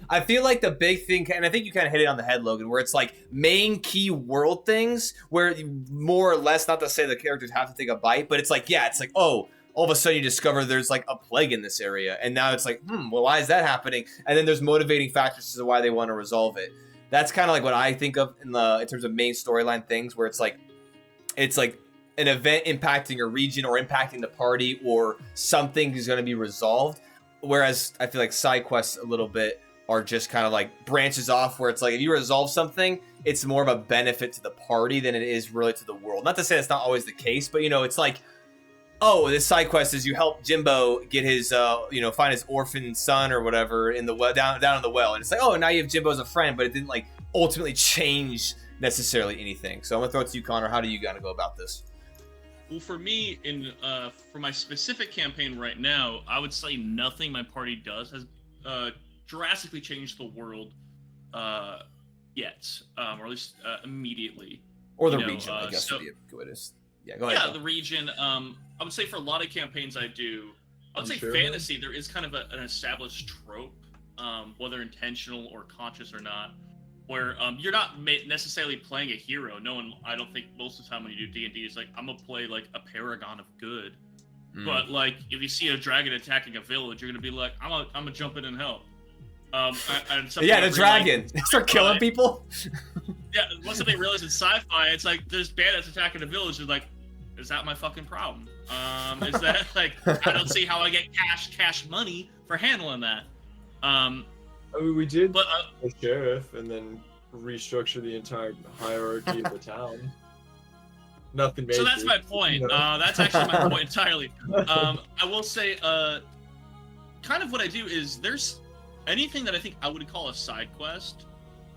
I feel like the big thing, and I think you kind of hit it on the head, Logan, where it's like main key world things where more or less, not to say the characters have to take a bite, but it's like, yeah, it's like, oh, all of a sudden you discover there's like a plague in this area, and now it's like, well, why is that happening? And then there's motivating factors as to why they want to resolve it. That's kind of like what I think of in terms of main storyline things, where it's like an event impacting a region or impacting the party, or something is going to be resolved. Whereas I feel like side quests a little bit are just kind of like branches off, where it's like if you resolve something, it's more of a benefit to the party than it is really to the world. Not to say that's not always the case, but you know, it's like, oh, this side quest is you help Jimbo get his, find his orphan son or whatever in the well, down in the well, and it's like, oh, now you have Jimbo as a friend, but it didn't like ultimately change necessarily anything. So I'm gonna throw it to you, Connor. How do you gotta go about this? Well, for me, for my specific campaign right now, I would say nothing my party does has drastically changed the world yet, or at least immediately. Or the region, I guess, would be a good. Yeah, go ahead. Yeah, the region. I would say for a lot of campaigns I do, I would say fantasy, there is kind of an established trope, whether intentional or conscious or not, where you're not necessarily playing a hero. No one, I don't think most of the time when you do D&D, is like, I'm gonna play like a paragon of good. But like, if you see a dragon attacking a village, you're gonna be like, I'm gonna jump in and help. Yeah, the dragon. Start killing people. Yeah, once something realizes in sci-fi, it's like there's bandits attacking a village. It's like, is that my fucking problem? Is that like, I don't see how I get cash money for handling that. I mean, we did the sheriff and then restructure the entire hierarchy of the town. Nothing major. So that's my point. That's actually my point entirely. I will say, kind of what I do is there's anything that I think I would call a side quest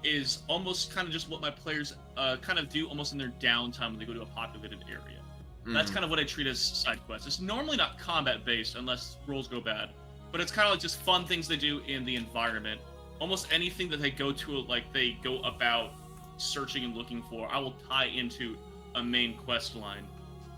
is almost kind of just what my players kind of do almost in their downtime when they go to a populated area. That's kind of what I treat as side quests. It's normally not combat based unless rolls go bad. But it's kind of like just fun things they do in the environment. Almost anything that they go to, like they go about searching and looking for, I will tie into a main quest line.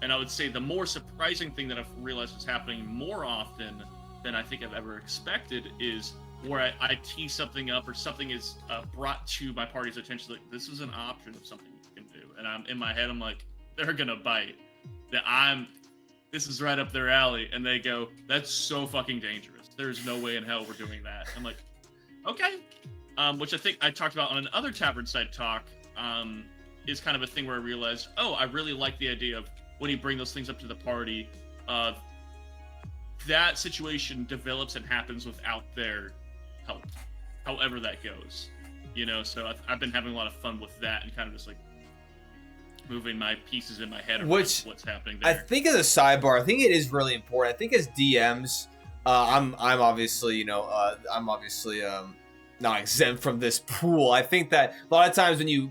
And I would say the more surprising thing that I've realized is happening more often than I think I've ever expected is where I tee something up or something is brought to my party's attention. Like, this is an option of something you can do. And I'm in my head, I'm like, they're gonna bite. This is right up their alley. And they go, that's so fucking dangerous. There's no way in hell we're doing that. I'm like, okay. Which I think I talked about on another Tavernside talk, is kind of a thing where I realized, oh, I really like the idea of when you bring those things up to the party, that situation develops and happens without their help, however that goes. You know, so I've been having a lot of fun with that and kind of just like moving my pieces in my head around Which what's happening I there. think as a sidebar, I think it is really important. I think as DMs, I'm obviously not exempt from this pool. I think that a lot of times when you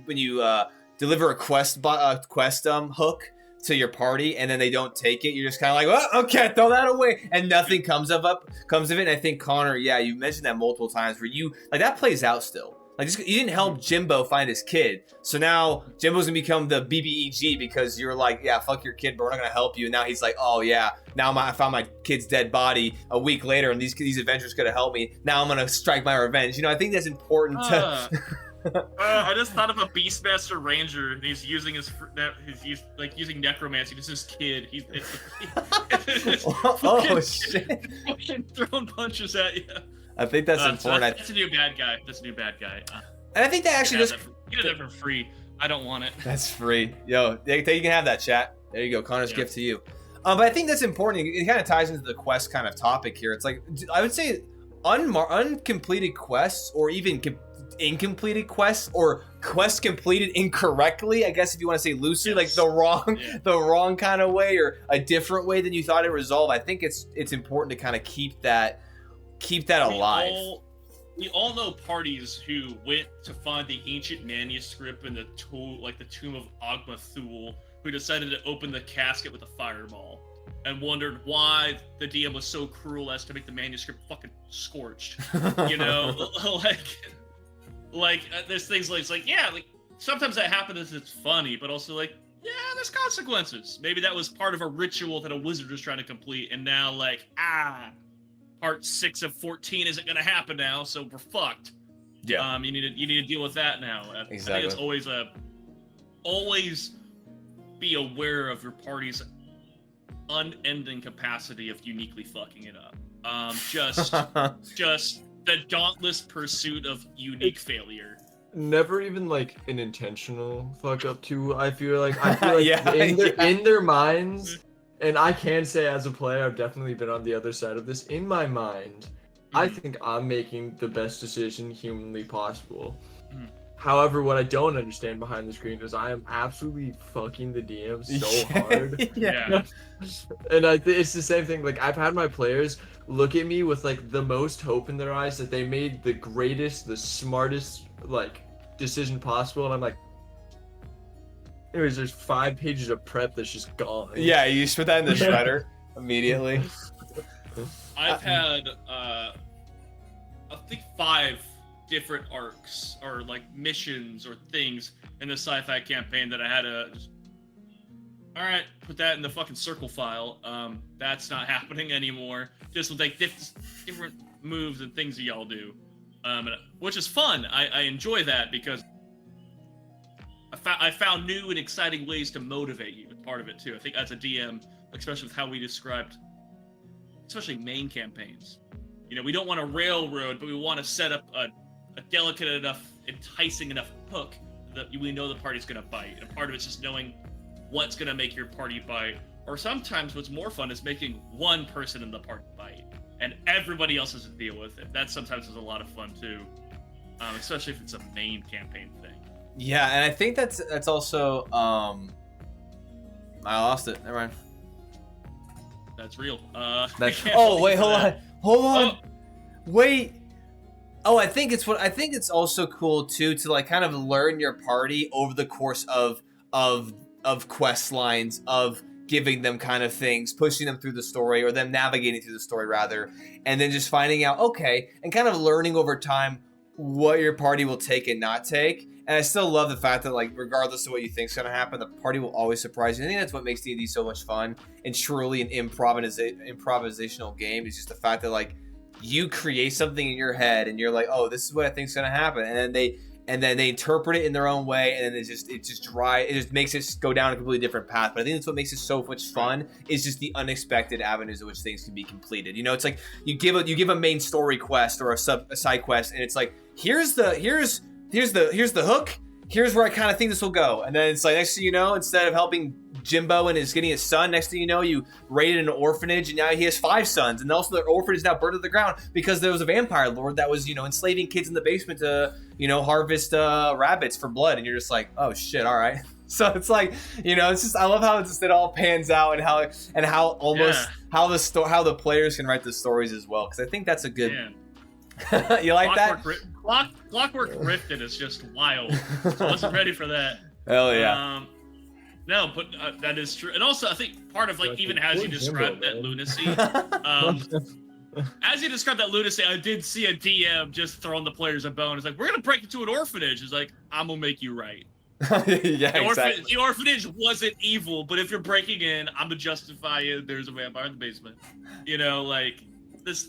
deliver a quest hook to your party and then they don't take it, you're just kind of like, well, okay, throw that away, and nothing comes of it. And I think Connor, yeah, you mentioned that multiple times where you like that plays out still. Like you didn't help Jimbo find his kid, so now Jimbo's gonna become the BBEG because you're like, yeah, fuck your kid, but we're not gonna help you. And now he's like, oh yeah, now I found my kid's dead body a week later, and these adventures could have helped me. Now I'm gonna strike my revenge. You know, I think that's important to. I just thought of a Beastmaster Ranger, and he's using using necromancy. This is his kid. Oh shit! Fucking throwing punches at you. I think that's important. So that's a new bad guy. And I think that actually just get it for free. I don't want it. That's free. Yo, you can have that, chat. There you go. Connor's gift to you. But I think that's important. It kind of ties into the quest kind of topic here. It's like, I would say uncompleted quests, or even incompleted quests, or quests completed incorrectly, I guess if you want to say loosely, like the wrong kind of way, or a different way than you thought it resolved. I think it's important to kind of keep that alive. We all know parties who went to find the ancient manuscript in the tomb of Ogmathul, who decided to open the casket with a fireball, and wondered why the DM was so cruel as to make the manuscript fucking scorched. You know, there's things like sometimes that happens. It's funny, but also there's consequences. Maybe that was part of a ritual that a wizard was trying to complete, and now part 6 of 14 isn't going to happen now, so we're fucked. Yeah. You need to deal with that now. Exactly. I think it's always be aware of your party's unending capacity of uniquely fucking it up. Just the dauntless pursuit of unique failure. Never even like an intentional fuck up too. I feel like in their minds. And I can say as a player, I've definitely been on the other side of this. In my mind, I think I'm making the best decision humanly possible. However, what I don't understand behind the screen is I am absolutely fucking the DM so hard. Yeah. And it's the same thing. Like, I've had my players look at me with like the most hope in their eyes that they made the greatest, the smartest decision possible, and I'm like, anyways, there's 5 pages of prep that's just gone. Yeah, you just put that in the shredder immediately. I've had, I think 5 different arcs or missions or things in the sci-fi campaign that I had to just, all right, put that in the fucking circle file. That's not happening anymore. Just with different moves and things that y'all do, which is fun. I enjoy that because I found new and exciting ways to motivate you. Part of it too. I think as a DM, especially with how we described, especially main campaigns, we don't want to railroad, but we want to set up a delicate enough, enticing enough hook that we know the party's gonna bite. And part of it's just knowing what's gonna make your party bite. Or sometimes what's more fun is making one person in the party bite, and everybody else has to deal with it. That sometimes is a lot of fun too, especially if it's a main campaign thing. Yeah, and I think that's also I lost it. Never mind. That's real. Oh wait, hold on. Oh. Wait. Oh, I think it's also cool too to kind of learn your party over the course of quest lines, of giving them kind of things, pushing them through the story, or them navigating through the story rather, and then just finding out and kind of learning over time what your party will take and not take. And I still love the fact that, regardless of what you think is going to happen, the party will always surprise you. I think that's what makes D&D so much fun and truly an improvisational game, is just the fact that, you create something in your head and you're like, oh, this is what I think is going to happen. And then they interpret it in their own way, and then it just makes it go down a completely different path. But I think that's what makes it so much fun, is just the unexpected avenues in which things can be completed. It's like you give a main story quest or a side quest, and it's like, here's the hook. Here's where I kind of think this will go. And then it's like, next thing you know, instead of helping Jimbo and getting his son, next thing you know, you raided an orphanage, and now he has 5 sons. And also the orphanage is now burned to the ground because there was a vampire lord that was, enslaving kids in the basement to, harvest rabbits for blood. And you're just like, oh shit, all right. So it's like, it's just, I love how it all pans out, and how almost how the players can write the stories as well, because I think that's a good. Man. You like that? Clockwork Rifted is just wild. So I wasn't ready for that. Hell yeah. No, but that is true. And also, I think part of, like, even as you described that lunacy, as you described that lunacy, I did see a DM just throwing the players a bone. It's like, we're going to break into an orphanage. It's like, I'm going to make you right. Yeah, exactly. The orphanage wasn't evil, but if you're breaking in, I'm going to justify it. There's a vampire in the basement. Like, this,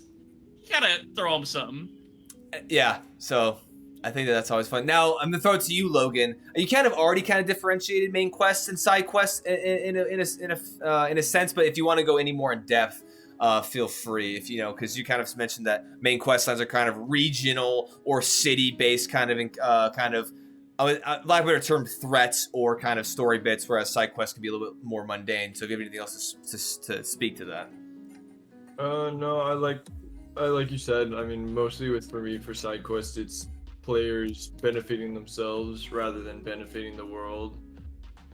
you got to throw them something. Yeah, so I think that's always fun. Now I'm gonna throw it to you, Logan. You kind of already differentiated main quests and side quests in a sense, but if you want to go any more in depth, feel free. If because you kind of mentioned that main quest lines are kind of regional or city based, lack of a better term, threats or kind of story bits, whereas side quests can be a little bit more mundane. So, if you have anything else to speak to that? No, like you said, I mean, mostly for me, for side quests, it's players benefiting themselves rather than benefiting the world.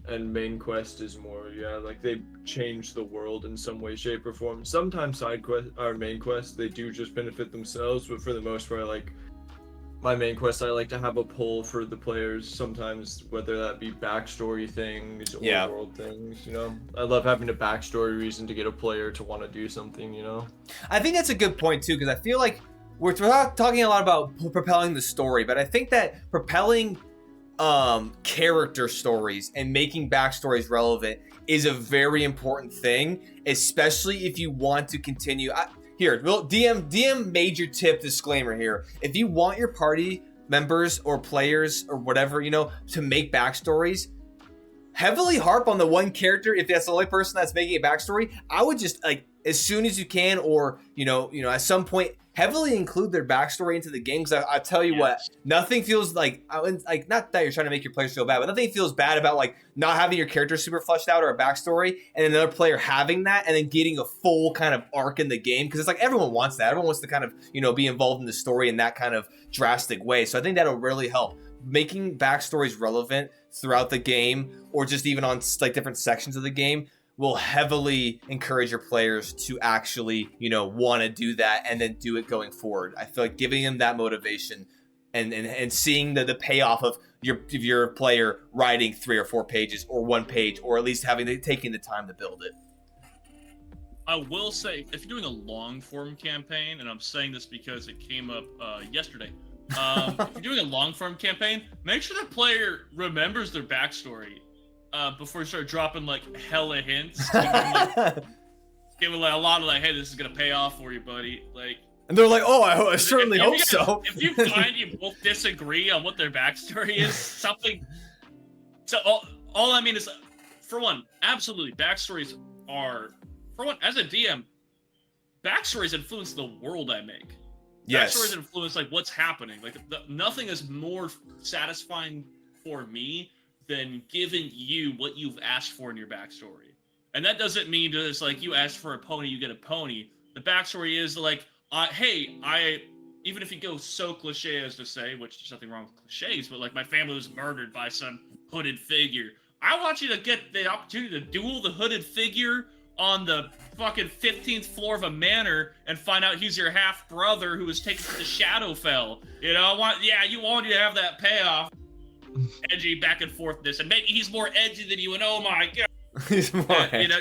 And main quest is more, like they change the world in some way, shape, or form. Sometimes side quest or main quests, they do just benefit themselves, but for the most part, like my main quest, I like to have a pull for the players sometimes, whether that be backstory things or world things, I love having a backstory reason to get a player to want to do something, I think that's a good point too, because I feel like we're talking a lot about propelling the story, but I think that propelling character stories and making backstories relevant is a very important thing, especially if you want to continue. DM major tip disclaimer here. If you want your party members or players or whatever, to make backstories, heavily harp on the one character. If that's the only person that's making a backstory, I would just, like, as soon as you can, or at some point, heavily include their backstory into the game. Because I tell you what, nothing feels like not that you're trying to make your players feel bad, but nothing feels bad about like not having your character super fleshed out or a backstory, and another player having that, and then getting a full kind of arc in the game. Because it's like everyone wants that. Everyone wants to kind of be involved in the story in that kind of drastic way. So I think that'll really help making backstories relevant throughout the game, or just even on like different sections of the game, will heavily encourage your players to actually, want to do that and then do it going forward. I feel like giving them that motivation and seeing the payoff of your player writing 3 or 4 pages or 1 page, or at least taking the time to build it. I will say, if you're doing a long form campaign, and I'm saying this because it came up yesterday, if you're doing a long form campaign, make sure the player remembers their backstory before you start dropping like hella hints. Give them like a lot of like, hey, this is gonna pay off for you, buddy. Like, and they're like, oh, I certainly hope so. If you find you both disagree on what their backstory is, something. So all I mean is, for one, absolutely, backstories are, for one, as a DM, backstories influence the world I make. Yes. Backstories influence like what's happening. Like nothing is more satisfying for me than giving you what you've asked for in your backstory. And that doesn't mean that it's like you asked for a pony, you get a pony. The backstory is like, hey, even if you go so cliche as to say, which there's nothing wrong with cliches, but like my family was murdered by some hooded figure. I want you to get the opportunity to duel the hooded figure on the fucking 15th floor of a manor and find out he's your half brother who was taken to the Shadowfell. You want you to have that payoff. Edgy back and forthness, and maybe he's more edgy than you, and oh my god, he's more edgy.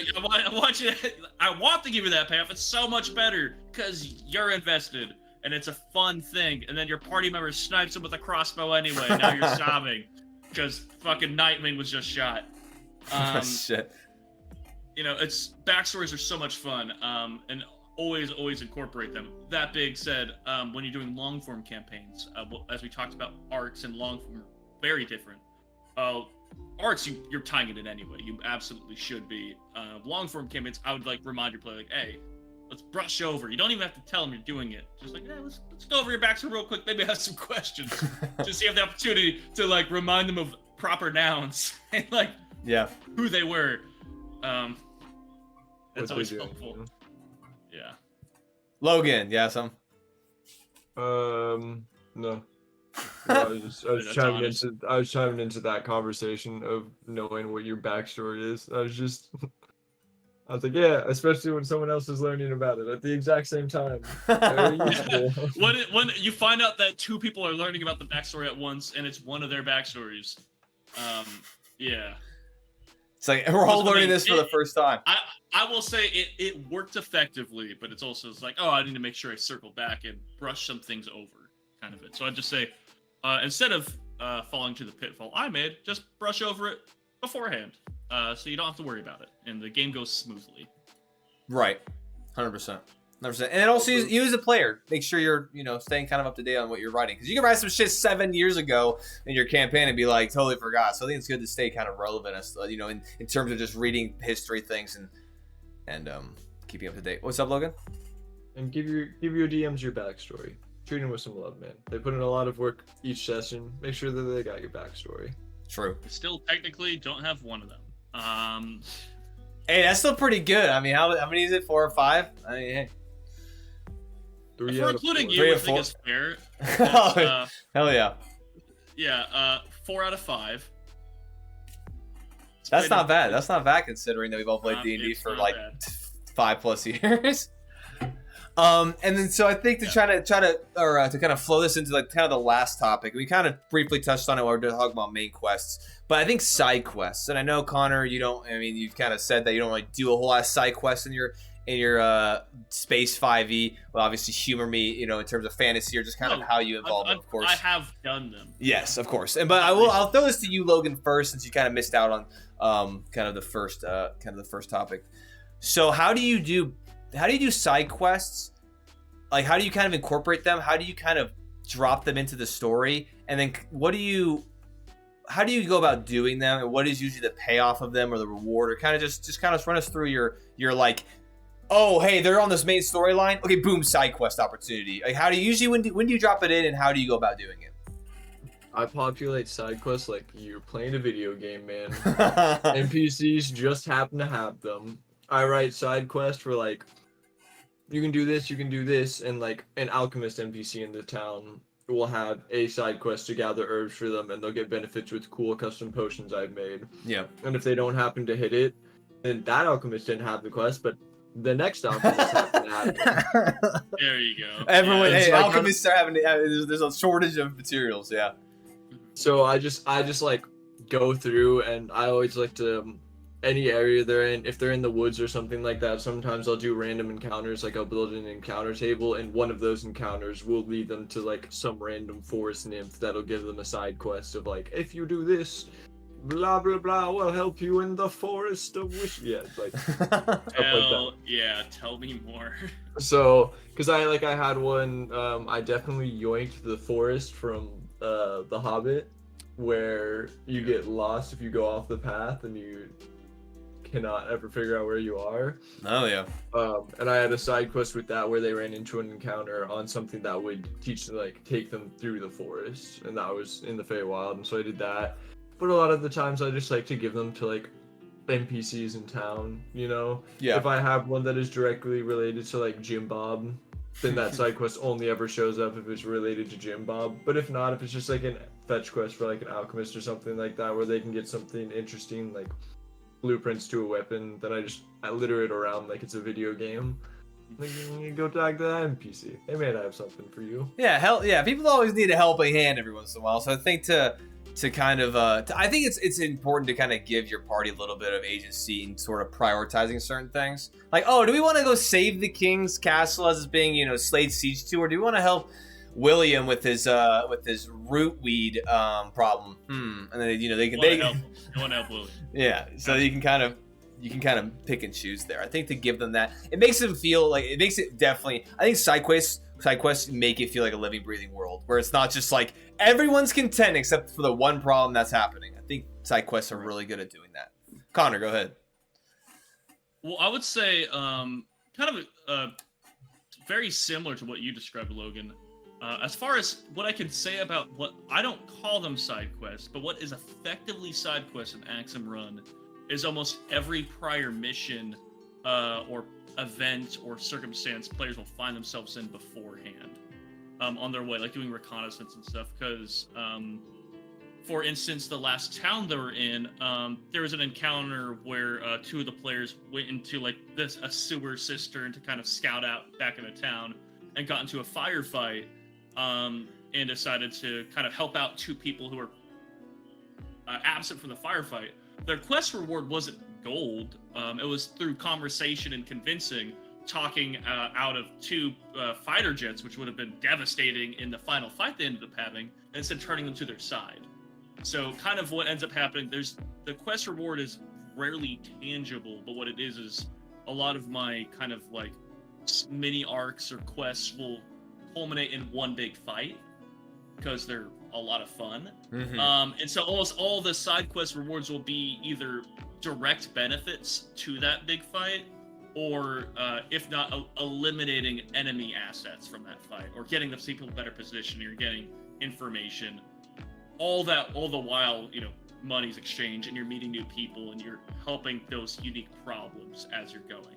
I want to give you that payoff. It's so much better because you're invested, and it's a fun thing. And then your party member snipes him with a crossbow anyway. Now you're sobbing because fucking Nightwing was just shot. Shit. It's backstories are so much fun, and always incorporate them. That being said, when you're doing long form campaigns, as we talked about, arcs and long form, very different. Arcs, you're tying it in anyway. You absolutely should be. Long form campaigns, I would like remind your player, like, hey, let's brush over. You don't even have to tell them you're doing it. Just like, let's go over your backstory real quick. Maybe have some questions. Just so you have the opportunity to like remind them of proper nouns and like who they were. That's always helpful. Yeah. Logan, some. No. I was chiming into that conversation of knowing what your backstory is. I was like, yeah, especially when someone else is learning about it at the exact same time. Very useful. When you find out that two people are learning about the backstory at once, and it's one of their backstories, yeah. It's like we're all learning this for the first time. I will say it worked effectively, but it's also like, oh, I need to make sure I circle back and brush some things over, kind of it. So I'd just say, instead of falling to the pitfall I made, just brush over it beforehand, so you don't have to worry about it, and the game goes smoothly. Right, 100%. 100%. And also, you as a player, make sure you're staying kind of up to date on what you're writing, because you can write some shit 7 years ago in your campaign and be like totally forgot. So I think it's good to stay kind of relevant, as in terms of just reading history things and keeping up to date. What's up, Logan? And give your DMs your backstory. Treat them with some love, man. They put in a lot of work each session. Make sure that they got your backstory. True. I still technically don't have one of them. Hey, that's still pretty good. I mean, how many is it? 4 or 5? I mean, hey. If we're including you, I think it's fair. Hell yeah. Yeah, 4 out of 5. That's not bad. That's not bad considering that we've all played D&D for like 5+ years. And then so I think to kind of flow this into like kind of the last topic, we kind of briefly touched on it while we were talking about main quests, but I think side quests. And I know, Connor, you've kind of said that you don't really do a whole lot of side quests in your space 5e. Well, obviously humor me, in terms of fantasy or just kind of how you involve them, of course. I have done them. Yes, of course. But I'll throw this to you, Logan, first, since you kind of missed out on kind of the first topic. So how do you do side quests? Like, how do you kind of incorporate them? How do you kind of drop them into the story? And then how do you go about doing them? And what is usually the payoff of them or the reward? Or kind of just kind of run us through your like, oh, hey, they're on this main storyline. Okay, boom, side quest opportunity. Like, how do you usually, when do you drop it in, and how do you go about doing it? I populate side quests like you're playing a video game, man. NPCs just happen to have them. I write side quests for like, you can do this, and like an alchemist NPC in the town will have a side quest to gather herbs for them, and they'll get benefits with cool custom potions I've made. Yeah. And if they don't happen to hit it, then that alchemist didn't have the quest, but the next alchemist happened to have it. There you go. Everyone, hey, alchemists are having there's a shortage of materials, yeah. So I just like go through, and I always like to, any area they're in, if they're in the woods or something like that, sometimes I'll do random encounters. Like I'll build an encounter table, and one of those encounters will lead them to like some random forest nymph that'll give them a side quest of like, if you do this, blah blah blah, will help you in the forest of wish. Yeah, like tell me more. So because I had one, I definitely yoinked the forest from the Hobbit, where you get lost if you go off the path and you cannot ever figure out where you are. Oh yeah. And I had a side quest with that where they ran into an encounter on something that would teach them, like, take them through the forest, and that was in the Feywild, and so I did that. But a lot of the times I just like to give them to like NPCs in town, Yeah. If I have one that is directly related to like Jim Bob, then that side quest only ever shows up if it's related to Jim Bob. But if not, if it's just like a fetch quest for like an alchemist or something like that, where they can get something interesting like blueprints to a weapon, then I litter it around like it's a video game. Like, you go talk to that NPC. They may have something for you. Yeah, hell yeah. People always need a helping hand every once in a while. So I think to kind of I think it's important to kind of give your party a little bit of agency in sort of prioritizing certain things. Like, oh, do we want to go save the king's castle as it's being slayed siege to, or do we want to help William with his rootweed problem? And then they want to help William. Yeah, so you can kind of pick and choose there. I think to give them that, it makes them feel like, it makes it definitely, I think side quests make it feel like a living, breathing world where it's not just like everyone's content except for the one problem that's happening. I think side quests are really good at doing that. Connor, go ahead. Well, I would say kind of very similar to what you described, Logan. As far as what I can say about what, I don't call them side quests, but what is effectively side quests in Axum Run is almost every prior mission or event or circumstance players will find themselves in beforehand. on their way, like doing reconnaissance and stuff. Because, for instance, the last town they were in, there was an encounter where 2 of the players went into like a sewer cistern to kind of scout out back in the town, and got into a firefight, and decided to kind of help out 2 people who were absent from the firefight. Their quest reward wasn't gold. It was through conversation and convincing, talking out of 2 fighter jets, which would have been devastating in the final fight they ended up having, and instead turning them to their side. So kind of what ends up happening, the quest reward is rarely tangible, but what it is a lot of my kind of like mini arcs or quests will culminate in one big fight, because they're a lot of fun. Mm-hmm. And so almost all the side quest rewards will be either direct benefits to that big fight, or if not, eliminating enemy assets from that fight, or getting the people in better position, or getting information. All the while, money's exchanged, and you're meeting new people, and you're helping those unique problems as you're going.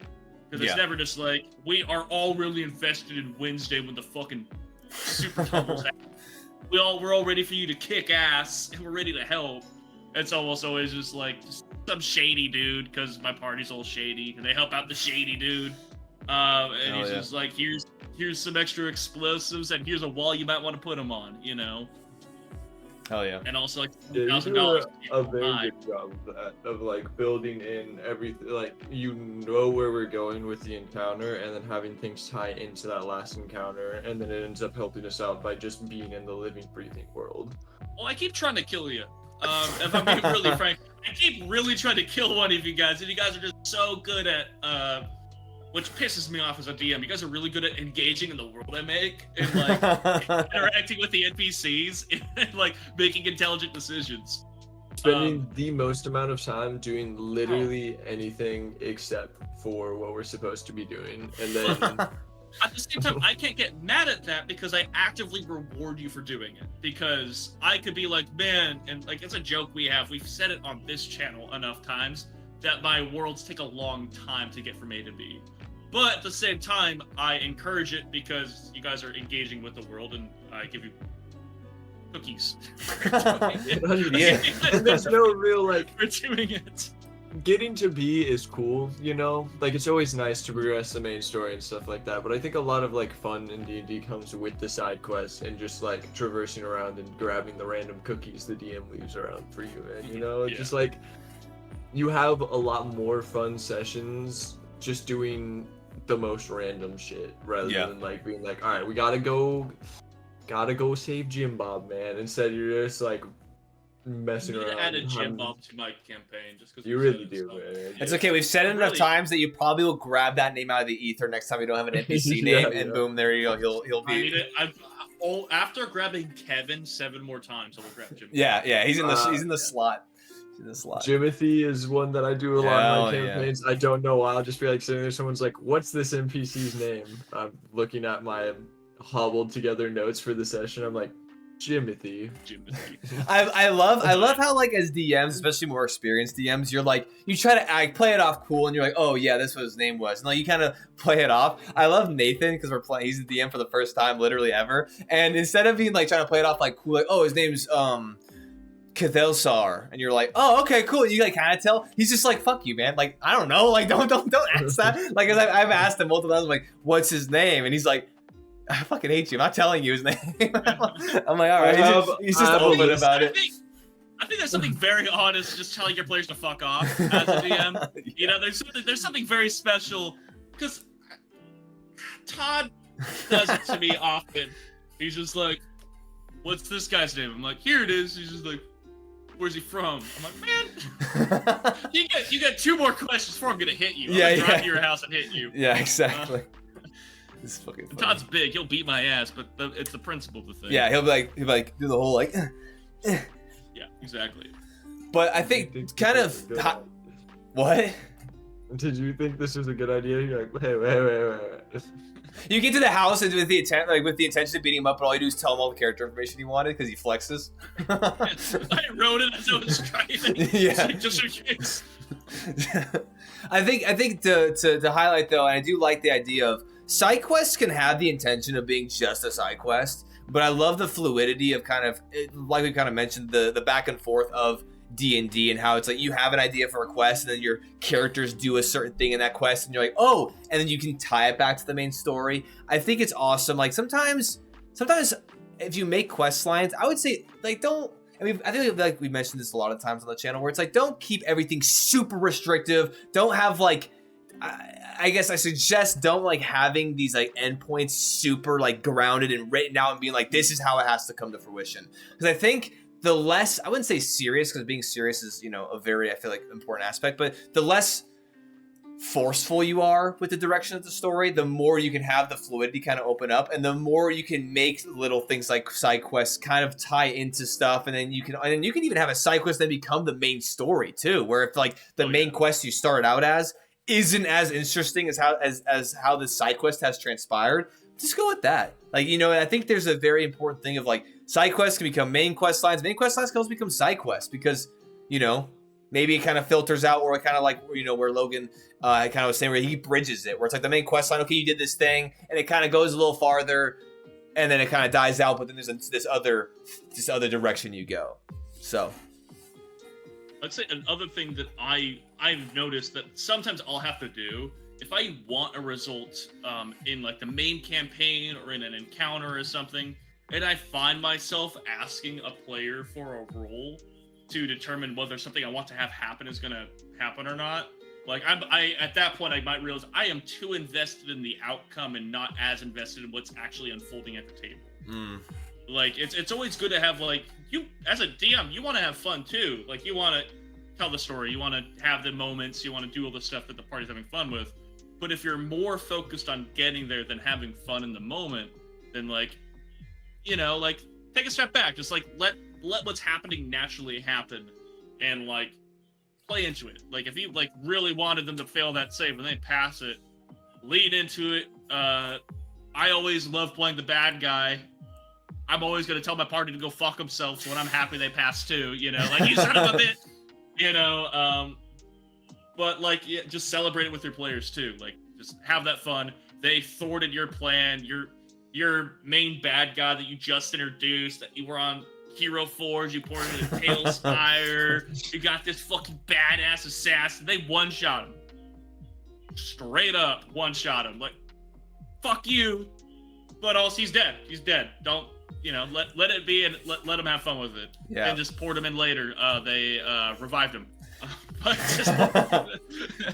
Because it's never just like, we are all really invested in Wednesday when the fucking super tumbles out. We're all ready for you to kick ass, and we're ready to help. It's almost always just like some shady dude, because my party's all shady, and they help out the shady dude. And he's just like, here's some extra explosives, and here's a wall you might want to put them on, Hell yeah. And also like You $1,000. do a very good job of that, of like building in everything, like you know where we're going with the encounter, and then having things tie into that last encounter, and then it ends up helping us out by just being in the living, breathing world. Well, I keep trying to kill you. If I'm being really frank, I keep really trying to kill one of you guys, and you guys are just so good at, which pisses me off as a DM. You guys are really good at engaging in the world I make, and like interacting with the NPCs, and like making intelligent decisions. Spending the most amount of time doing literally anything except for what we're supposed to be doing, and then at the same time, I can't get mad at that, because I actively reward you for doing it. Because I could be like, man, and like it's a joke we've said it on this channel enough times, that my worlds take a long time to get from A to B. But at the same time, I encourage it because you guys are engaging with the world, and I give you cookies. Yeah. there's no real like for doing it. getting to B is cool, like it's always nice to progress the main story and stuff like that, but I think a lot of like fun in D&D comes with the side quests and just like traversing around and grabbing the random cookies the DM leaves around for you, and just like you have a lot more fun sessions just doing the most random shit rather than like being like, all right, we gotta go save Jim Bob, man. Instead you're just like messing around. Add a Jim Bob to my campaign just because you really do, man. It's okay. We've said it enough times that you probably will grab that name out of the ether next time you don't have an NPC name, and boom, there you go. He'll be. I need it. After grabbing Kevin 7 more times, I will grab Jim. Yeah. He's in the slot. He's in the slot. Jimothy is one that I do a lot in my campaigns. I don't know why. I'll just be like sitting there. Someone's like, "What's this NPC's name?" I'm looking at my hobbled together notes for the session. I'm like, Jimothy. I love how like as DMs, especially more experienced DMs, you're like you try to play it off cool, and you're like, oh yeah, this is what his name was, and like you kind of play it off. I love Nathan because we're playing. He's the DM for the first time, literally ever, and instead of being like trying to play it off like cool, like oh his name's Cathelsar, and you're like, oh okay cool, and you like kind of tell he's just like fuck you man, like I don't know, like don't ask that, like 'cause I've asked him multiple times, I'm like what's his name, and he's like I fucking hate you. I'm not telling you his name. I'm like, all right. He's just open about it. I think there's something very honest just telling your players to fuck off as a DM. There's something very special because Todd does it to me often. He's just like, "What's this guy's name?" I'm like, "Here it is." He's just like, "Where's he from?" I'm like, "Man, you got 2 more questions before I'm gonna hit you. I'm gonna drive to your house and hit you." Yeah, exactly. This is fucking funny. Todd's big. He'll beat my ass, but it's the principle of the thing. Yeah, he'll be like do the whole like. Yeah, exactly. But I think kind of what? Did you think this was a good idea? You're like, wait. You get to the house and with the intention of beating him up, but all you do is tell him all the character information he wanted because he flexes. I wrote it as I was driving. Yeah. Just in case. I think to highlight though, and I do like the idea of side quests can have the intention of being just a side quest, but I love the fluidity of kind of, like we kind of mentioned, the back and forth of D&D and how it's like you have an idea for a quest and then your characters do a certain thing in that quest and you're like, oh, and then you can tie it back to the main story. I think it's awesome. Like sometimes if you make quest lines, I would say like I think like we mentioned this a lot of times on the channel where it's like don't keep everything super restrictive. Don't have like I guess I suggest don't like having these like endpoints super like grounded and written out and being like this is how it has to come to fruition. Because I think the less, I wouldn't say serious because being serious is, you know, a very, I feel like, important aspect, but the less forceful you are with the direction of the story, the more you can have the fluidity kind of open up and the more you can make little things like side quests kind of tie into stuff. And then you can even have a side quest that become the main story too, where if like the main quest you started out as isn't as interesting as how the side quest has transpired, just go with that. Like, you know, I think there's a very important thing of like side quests can become main quest lines. Main quest lines can also become side quests because, you know, maybe it kind of filters out where it kind of like, you know, where Logan kind of was saying where he bridges it, where it's like the main quest line, okay, you did this thing, and it kind of goes a little farther, and then it kind of dies out, but then there's this other direction you go. So, I'd say another thing that I've noticed that sometimes I'll have to do if I want a result in like the main campaign or in an encounter or something, and I find myself asking a player for a roll to determine whether something I want to have happen is going to happen or not. Like I at that point I might realize I am too invested in the outcome and not as invested in what's actually unfolding at the table. Like it's always good to have like you as a DM you want to have fun too. Like you want to tell the story, you want to have the moments, you want to do all the stuff that the party's having fun with. But if you're more focused on getting there than having fun in the moment, then like, you know, like take a step back, just like let what's happening naturally happen and like play into it. Like if you like really wanted them to fail that save and they pass it, lead into it. I always love playing the bad guy. I'm always going to tell my party to go fuck themselves when I'm happy they pass too, you know, like you son of a bitch, you know, but like, yeah, just celebrate it with your players too. Like, just have that fun. They thwarted your plan. Your main bad guy that you just introduced, that you were on Hero Forge, you poured into the Tailspire. You got this fucking badass assassin. They one-shot him. Straight up one-shot him. Like, fuck you. But also, he's dead. He's dead. Don't, you know, let it be and let him have fun with it. Yeah. And just poured him in later. They revived him.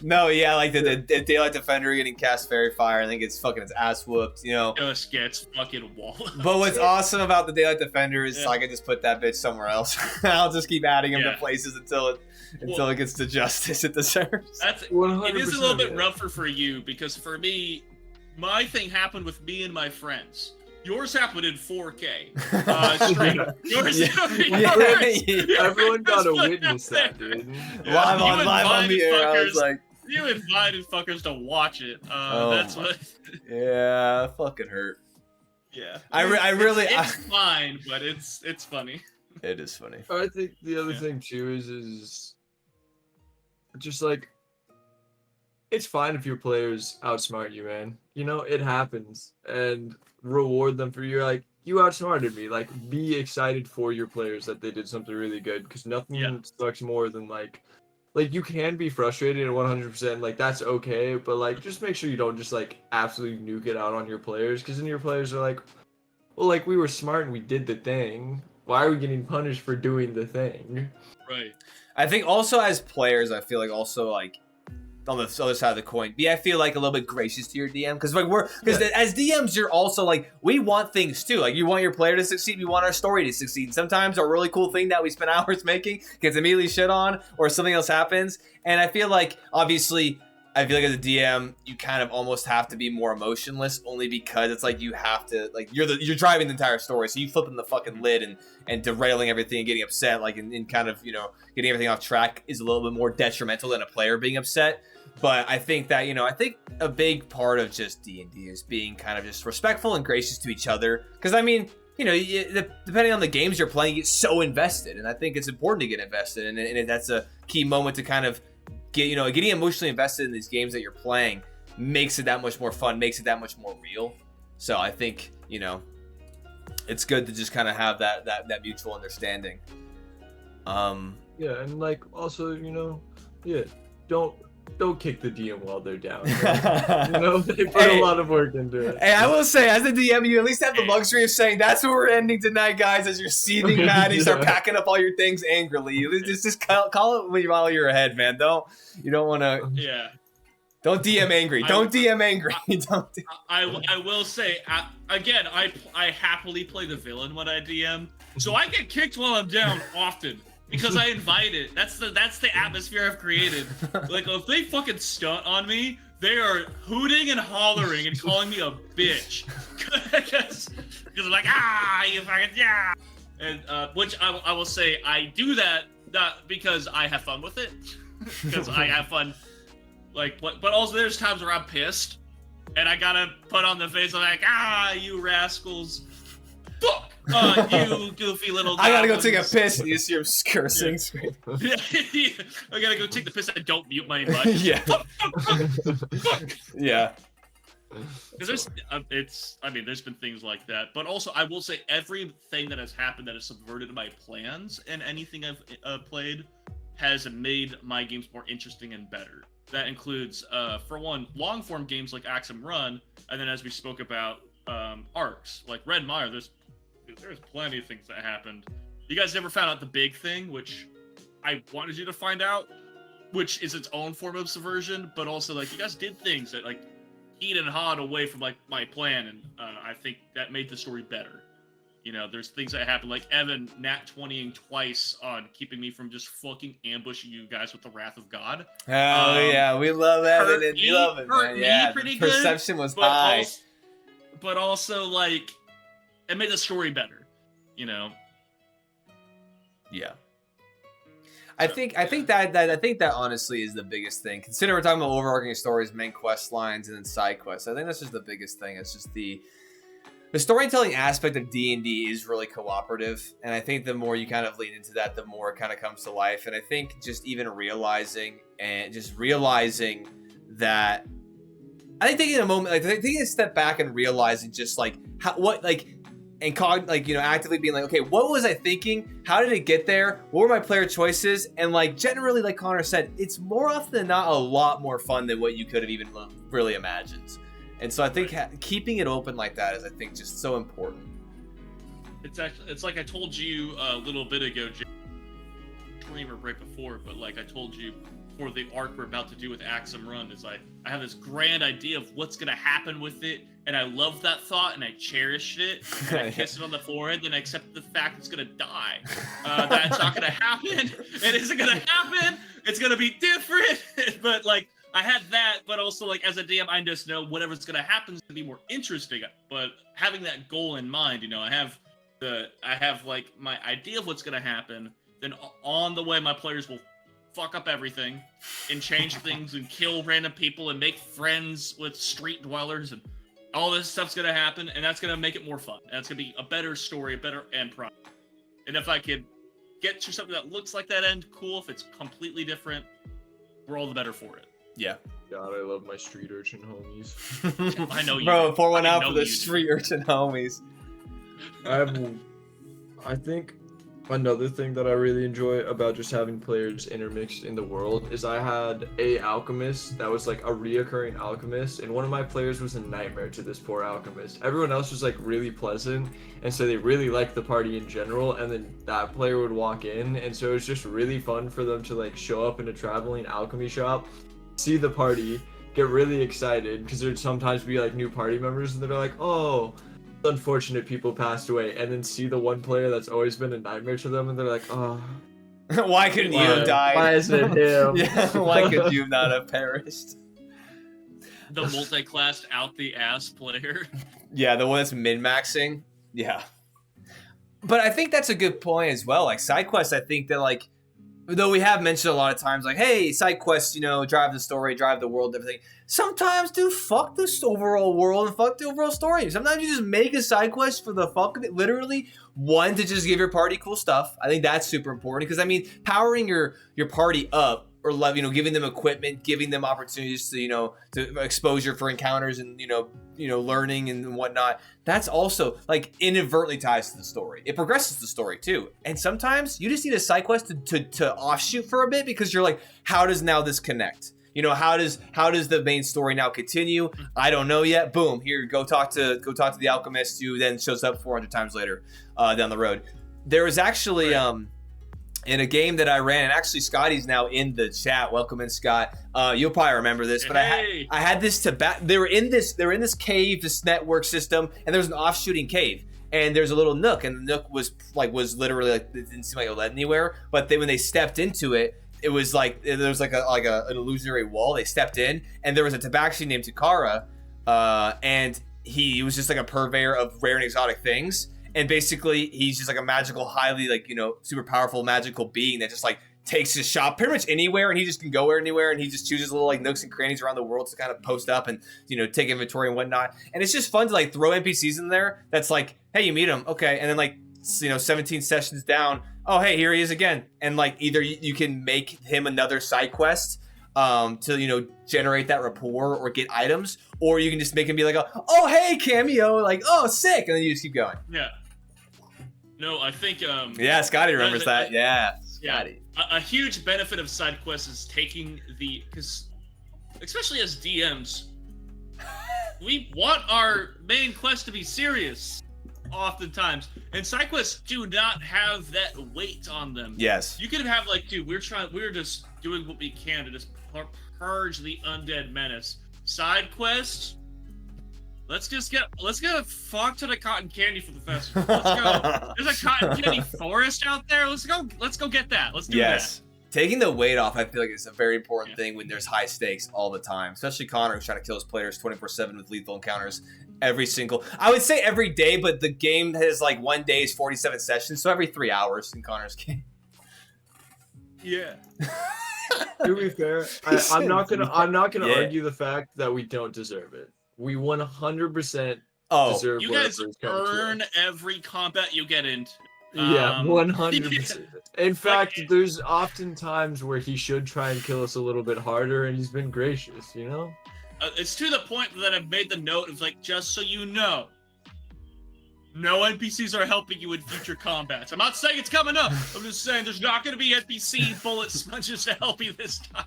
No, yeah, like the Daylight Defender getting cast Fairy Fire and then gets fucking its ass whooped, you know. Just gets fucking walled. But what's awesome about the Daylight Defender is I can just put that bitch somewhere else. I'll just keep adding him to places until it gets the justice it deserves. That's 100%, it is a little bit rougher for you because for me, my thing happened with me and my friends. Yours happened in 4K stream. Yours, everyone got to witness that, dude. Live on the air. I was like, you invited fuckers to watch it. That's what. Yeah, fucking hurt. Yeah, I really. It's fine, but it's funny. It is funny. I think the other thing too is just like it's fine if your players outsmart you, man. You know, it happens, and reward them for you outsmarted me. Like, be excited for your players that they did something really good, because nothing sucks more than like you can be frustrated at 100%, like that's okay, but like just make sure you don't just like absolutely nuke it out on your players, because then your players are like, well, like we were smart and we did the thing. Why are we getting punished for doing the thing? Right. I think also as players, I feel like also like on the other side of the coin, I feel like a little bit gracious to your DM, because like as DMs, you're also like, we want things too. Like, you want your player to succeed, we want our story to succeed. And sometimes a really cool thing that we spend hours making gets immediately shit on, or something else happens. And I feel like obviously, as a DM, you kind of almost have to be more emotionless, only because it's like you have to, like, you're driving the entire story, so you flipping the fucking lid and derailing everything and getting upset, like, and kind of, you know, getting everything off track is a little bit more detrimental than a player being upset. But I think that, you know, I think a big part of just D&D is being kind of just respectful and gracious to each other. Because, I mean, you know, depending on the games you're playing, you get so invested. And I think it's important to get invested. And that's a key moment to kind of getting emotionally invested in these games that you're playing. makes it that much more fun, makes it that much more real. So I think, you know, it's good to just kind of have that mutual understanding. Yeah, and like also, you know, yeah, don't kick the DM while they're down. Right? You know, they put a lot of work into it. Hey, I will say, as a DM, you at least have the luxury of saying, "That's where we're ending tonight, guys." As you're seething mad, you start packing up all your things angrily. Just call it while you're ahead, man. You don't want to. Yeah. Don't DM angry. Don't DM angry. I will say, again, I happily play the villain when I DM, so I get kicked while I'm down often because I invite it. That's the atmosphere I've created. Like, if they fucking stunt on me, they are hooting and hollering and calling me a bitch because I'm like, you fucking yeah, and which I will say I do that not because I have fun with it, because I have fun. Like, but also there's times where I'm pissed, and I gotta put on the face of like, you rascals, fuck, you goofy little. I gotta go take a piss, and you see him cursing. Yeah. I gotta go take the piss and don't mute my mic. Yeah. Fuck. Yeah. Because there's been things like that, but also I will say everything that has happened that has subverted my plans and anything I've played has made my games more interesting and better. That includes, for one, long-form games like Axum Run, and then as we spoke about, arcs. Like Red Mire, there's plenty of things that happened. You guys never found out the big thing, which I wanted you to find out, which is its own form of subversion, but also, like, you guys did things that, like, heat and hot away from, like, my plan, and I think that made the story better. You know, there's things that happen, like Evan nat 20ing twice on keeping me from just fucking ambushing you guys with the Wrath of God. Oh yeah, we love Evan, and we love it, man. Yeah, pretty the perception good, was high. But also, like, it made the story better, you know. Yeah. I think that honestly is the biggest thing. Consider we're talking about overarching stories, main quest lines, and then side quests. I think that's just the biggest thing. It's just the storytelling aspect of D&D is really cooperative, and I think the more you kind of lean into that, the more it kind of comes to life. And I think just even realizing that, I think taking a moment, like taking a step back and realizing just like actively being like, okay, what was I thinking? How did it get there? What were my player choices? And like generally, like Connor said, it's more often than not a lot more fun than what you could have even really imagined. And so I think keeping it open like that is, I think, just so important. It's like I told you a little bit ago, Jay, right before, but like I told you for the arc we're about to do with Axum Run, is I have this grand idea of what's gonna happen with it, and I love that thought, and I cherished it, and I kiss it on the forehead, and I accept the fact it's gonna die. That it's not gonna happen. It isn't gonna happen. It's gonna be different. But like, I had that, but also, like, as a DM, I just know whatever's gonna happen is gonna be more interesting. But having that goal in mind, you know, I have like my idea of what's gonna happen. Then on the way, my players will fuck up everything and change things and kill random people and make friends with street dwellers, and all this stuff's gonna happen, and that's gonna make it more fun. And that's gonna be a better story, a better end product. And if I could get to something that looks like that end, cool. If it's completely different, we're all the better for it. Yeah. God, I love my street urchin homies. I know you. Bro, pour one out for the street urchin homies. I think another thing that I really enjoy about just having players intermixed in the world is I had a alchemist that was like a reoccurring alchemist, and one of my players was a nightmare to this poor alchemist. Everyone else was like really pleasant, and so they really liked the party in general, and then that player would walk in, and so it was just really fun for them to like show up in a traveling alchemy shop, see the party, get really excited, because there'd sometimes be like new party members, and they're like, oh, unfortunate people passed away, and then see the one player that's always been a nightmare to them, and they're like, oh, why couldn't you have died? Why is it him? Yeah, why could you not have perished? The multi-classed out the ass player. Yeah, the one that's min-maxing. Yeah. But I think that's a good point as well. Like side quests, I think that like, though we have mentioned a lot of times, like, hey, side quests, you know, drive the story, drive the world, everything. Sometimes, dude, fuck this overall world and fuck the overall story. Sometimes you just make a side quest for the fuck of it. Literally, one, to just give your party cool stuff. I think that's super important because, I mean, powering your party up or love, giving them equipment, giving them opportunities to, to exposure for encounters and, learning and whatnot. That's also like inadvertently ties to the story. It progresses the story too. And sometimes you just need a side quest to offshoot for a bit because you're like, how does now this connect? How does the main story now continue? I don't know yet. Boom, here, go talk to the alchemist who then shows up 400 times later down the road. There was actually in a game that I ran, and actually Scotty's now in the chat. Welcome in, Scott. You'll probably remember this, but I had this they were in this cave, this network system, and there was an offshooting cave. And there's a little nook, and the nook was literally like, it didn't seem like it led anywhere. But when they stepped into it, it was like there was like an illusionary wall. They stepped in, and there was a tabaxi named Takara, and he was just like a purveyor of rare and exotic things. And basically, he's just like a magical, highly super powerful magical being that just like takes his shop pretty much anywhere, and he just can go anywhere, and he just chooses little like nooks and crannies around the world to kind of post up and take inventory and whatnot. And it's just fun to like throw NPCs in there. That's like, hey, you meet him, okay, and then like 17 sessions down, oh hey, here he is again, and like either you can make him another side quest to generate that rapport or get items, or you can just make him be like, oh hey, cameo, like, oh sick, and then you just keep going. Yeah. No, I think yeah, Scotty remembers that. Yeah, Scotty. A huge benefit of side quests is taking because especially as DMs, we want our main quest to be serious oftentimes, and side quests do not have that weight on them. Yes. You could have like, dude, we're just doing what we can to just purge the undead menace. Side quests, let's get a fuck ton of cotton candy for the festival. Let's go. There's a cotton candy forest out there. Let's go get that. Let's do that. Taking the weight off, I feel like it's a very important thing when there's high stakes all the time. Especially Connor, who's trying to kill his players 24/7 with lethal encounters I would say every day, but the game has like one day is 47 sessions, so every 3 hours in Connor's game. Yeah. To be fair, I'm not gonna argue the fact that we don't deserve it. We 100% deserve. You guys earn every combat you get into. Yeah, 100%. In fact, there's often times where he should try and kill us a little bit harder, and he's been gracious. It's to the point that I've made the note of like, just so you know, no NPCs are helping you in future combats. I'm not saying it's coming up. I'm just saying there's not going to be NPC bullet sponges to help you this time.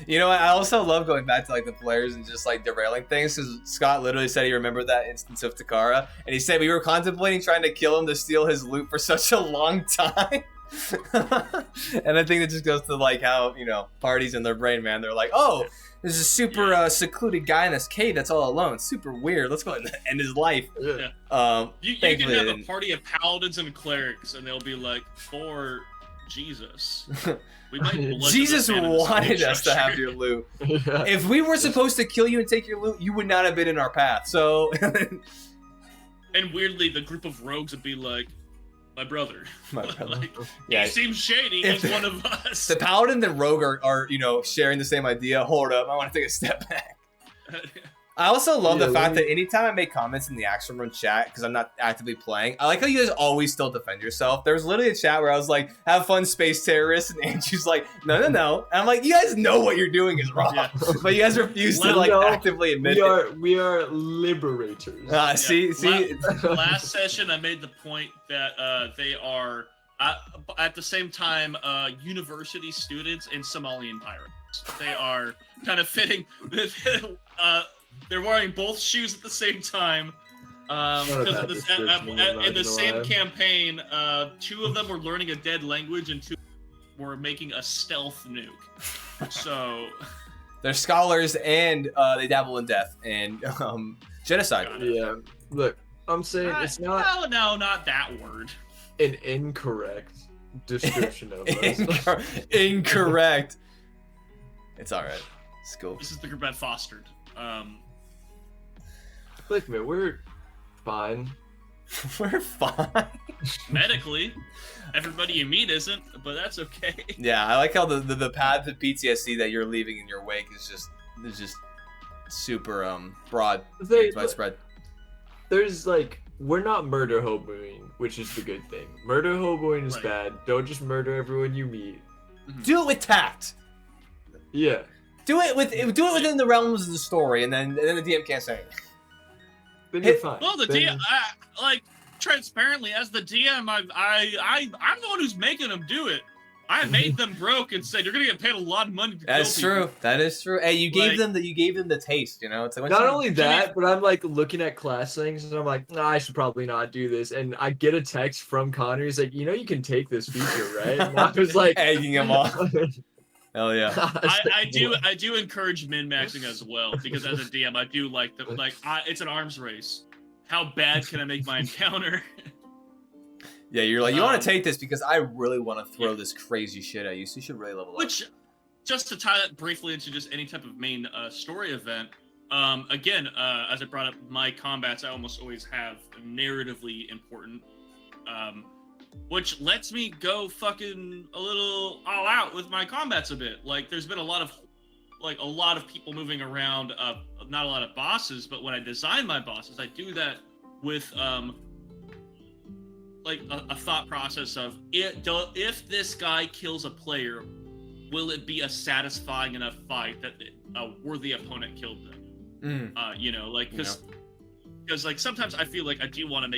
I also love going back to like the players and just like derailing things, because Scott literally said he remembered that instance of Takara, and he said we were contemplating trying to kill him to steal his loot for such a long time. And I think it just goes to like how parties in their brain, man, they're like, oh, there's a super secluded guy in this cave that's all alone, super weird, let's go ahead and end his life. You can have a party of paladins and clerics, and they'll be like, for Jesus, we might Jesus wanted us to have your loot. If we were supposed to kill you and take your loot, you would not have been in our path. So and weirdly, the group of rogues would be like, my brother. Like, yeah. He seems shady. He's one of us. The paladin and the rogue are sharing the same idea. Hold up, I want to take a step back. I also love the fact that anytime I make comments in the Action Run chat, because I'm not actively playing, I like how you guys always still defend yourself. There was literally a chat where I was like, have fun, space terrorists, and Andrew's like, no. And I'm like, you guys know what you're doing is wrong. Yeah. But you guys refuse to actively admit it. We are liberators. See? Last session, I made the point that they are, at the same time, university students and Somalian pirates. They are kind of fitting. They're wearing both shoes at the same time. In the same campaign, 2 of them were learning a dead language, and 2 were making a stealth nuke. So they're scholars, and they dabble in death and genocide. Yeah, look, I'm saying it's not. No, not that word. An incorrect description of us. Incorrect. It's all right. It's cool. This is the group I fostered. Look, man, we're fine. We're fine. Medically, everybody you meet isn't, but that's okay. Yeah, I like how the path to PTSD that you're leaving in your wake is just super broad, widespread. There's like, we're not murder hoboing, which is the good thing. Murder hoboing is bad. Don't just murder everyone you meet. do it with tact. Yeah. Do it within the realms of the story, and then the DM can't say anything. Then you're fine. Well, the DM, like, transparently, as the DM, I'm the one who's making them do it. I made them broke and said, you're gonna get paid a lot of money to That's kill true. people. That is true. Hey, you gave them the taste, you know? It's like, Not only that, but I'm like looking at class things and I'm like, nah, I should probably not do this. And I get a text from Connor. He's like, you can take this feature, right? And I was like, egging him on. Hell yeah. I do encourage min-maxing as well, because as a DM, I do like it's an arms race. How bad can I make my encounter? Yeah, you're like, you want to take this because I really want to throw this crazy shit at you, so you should really level up. Which, just to tie that briefly into just any type of main story event, again, as I brought up, my combats I almost always have narratively important, which lets me go fucking a little all out with my combats a bit. Like, there's been a lot of people moving around, not a lot of bosses, but when I design my bosses, I do that with like a thought process of if this guy kills a player, will it be a satisfying enough fight that a worthy opponent killed them? Because like sometimes I feel like I do want to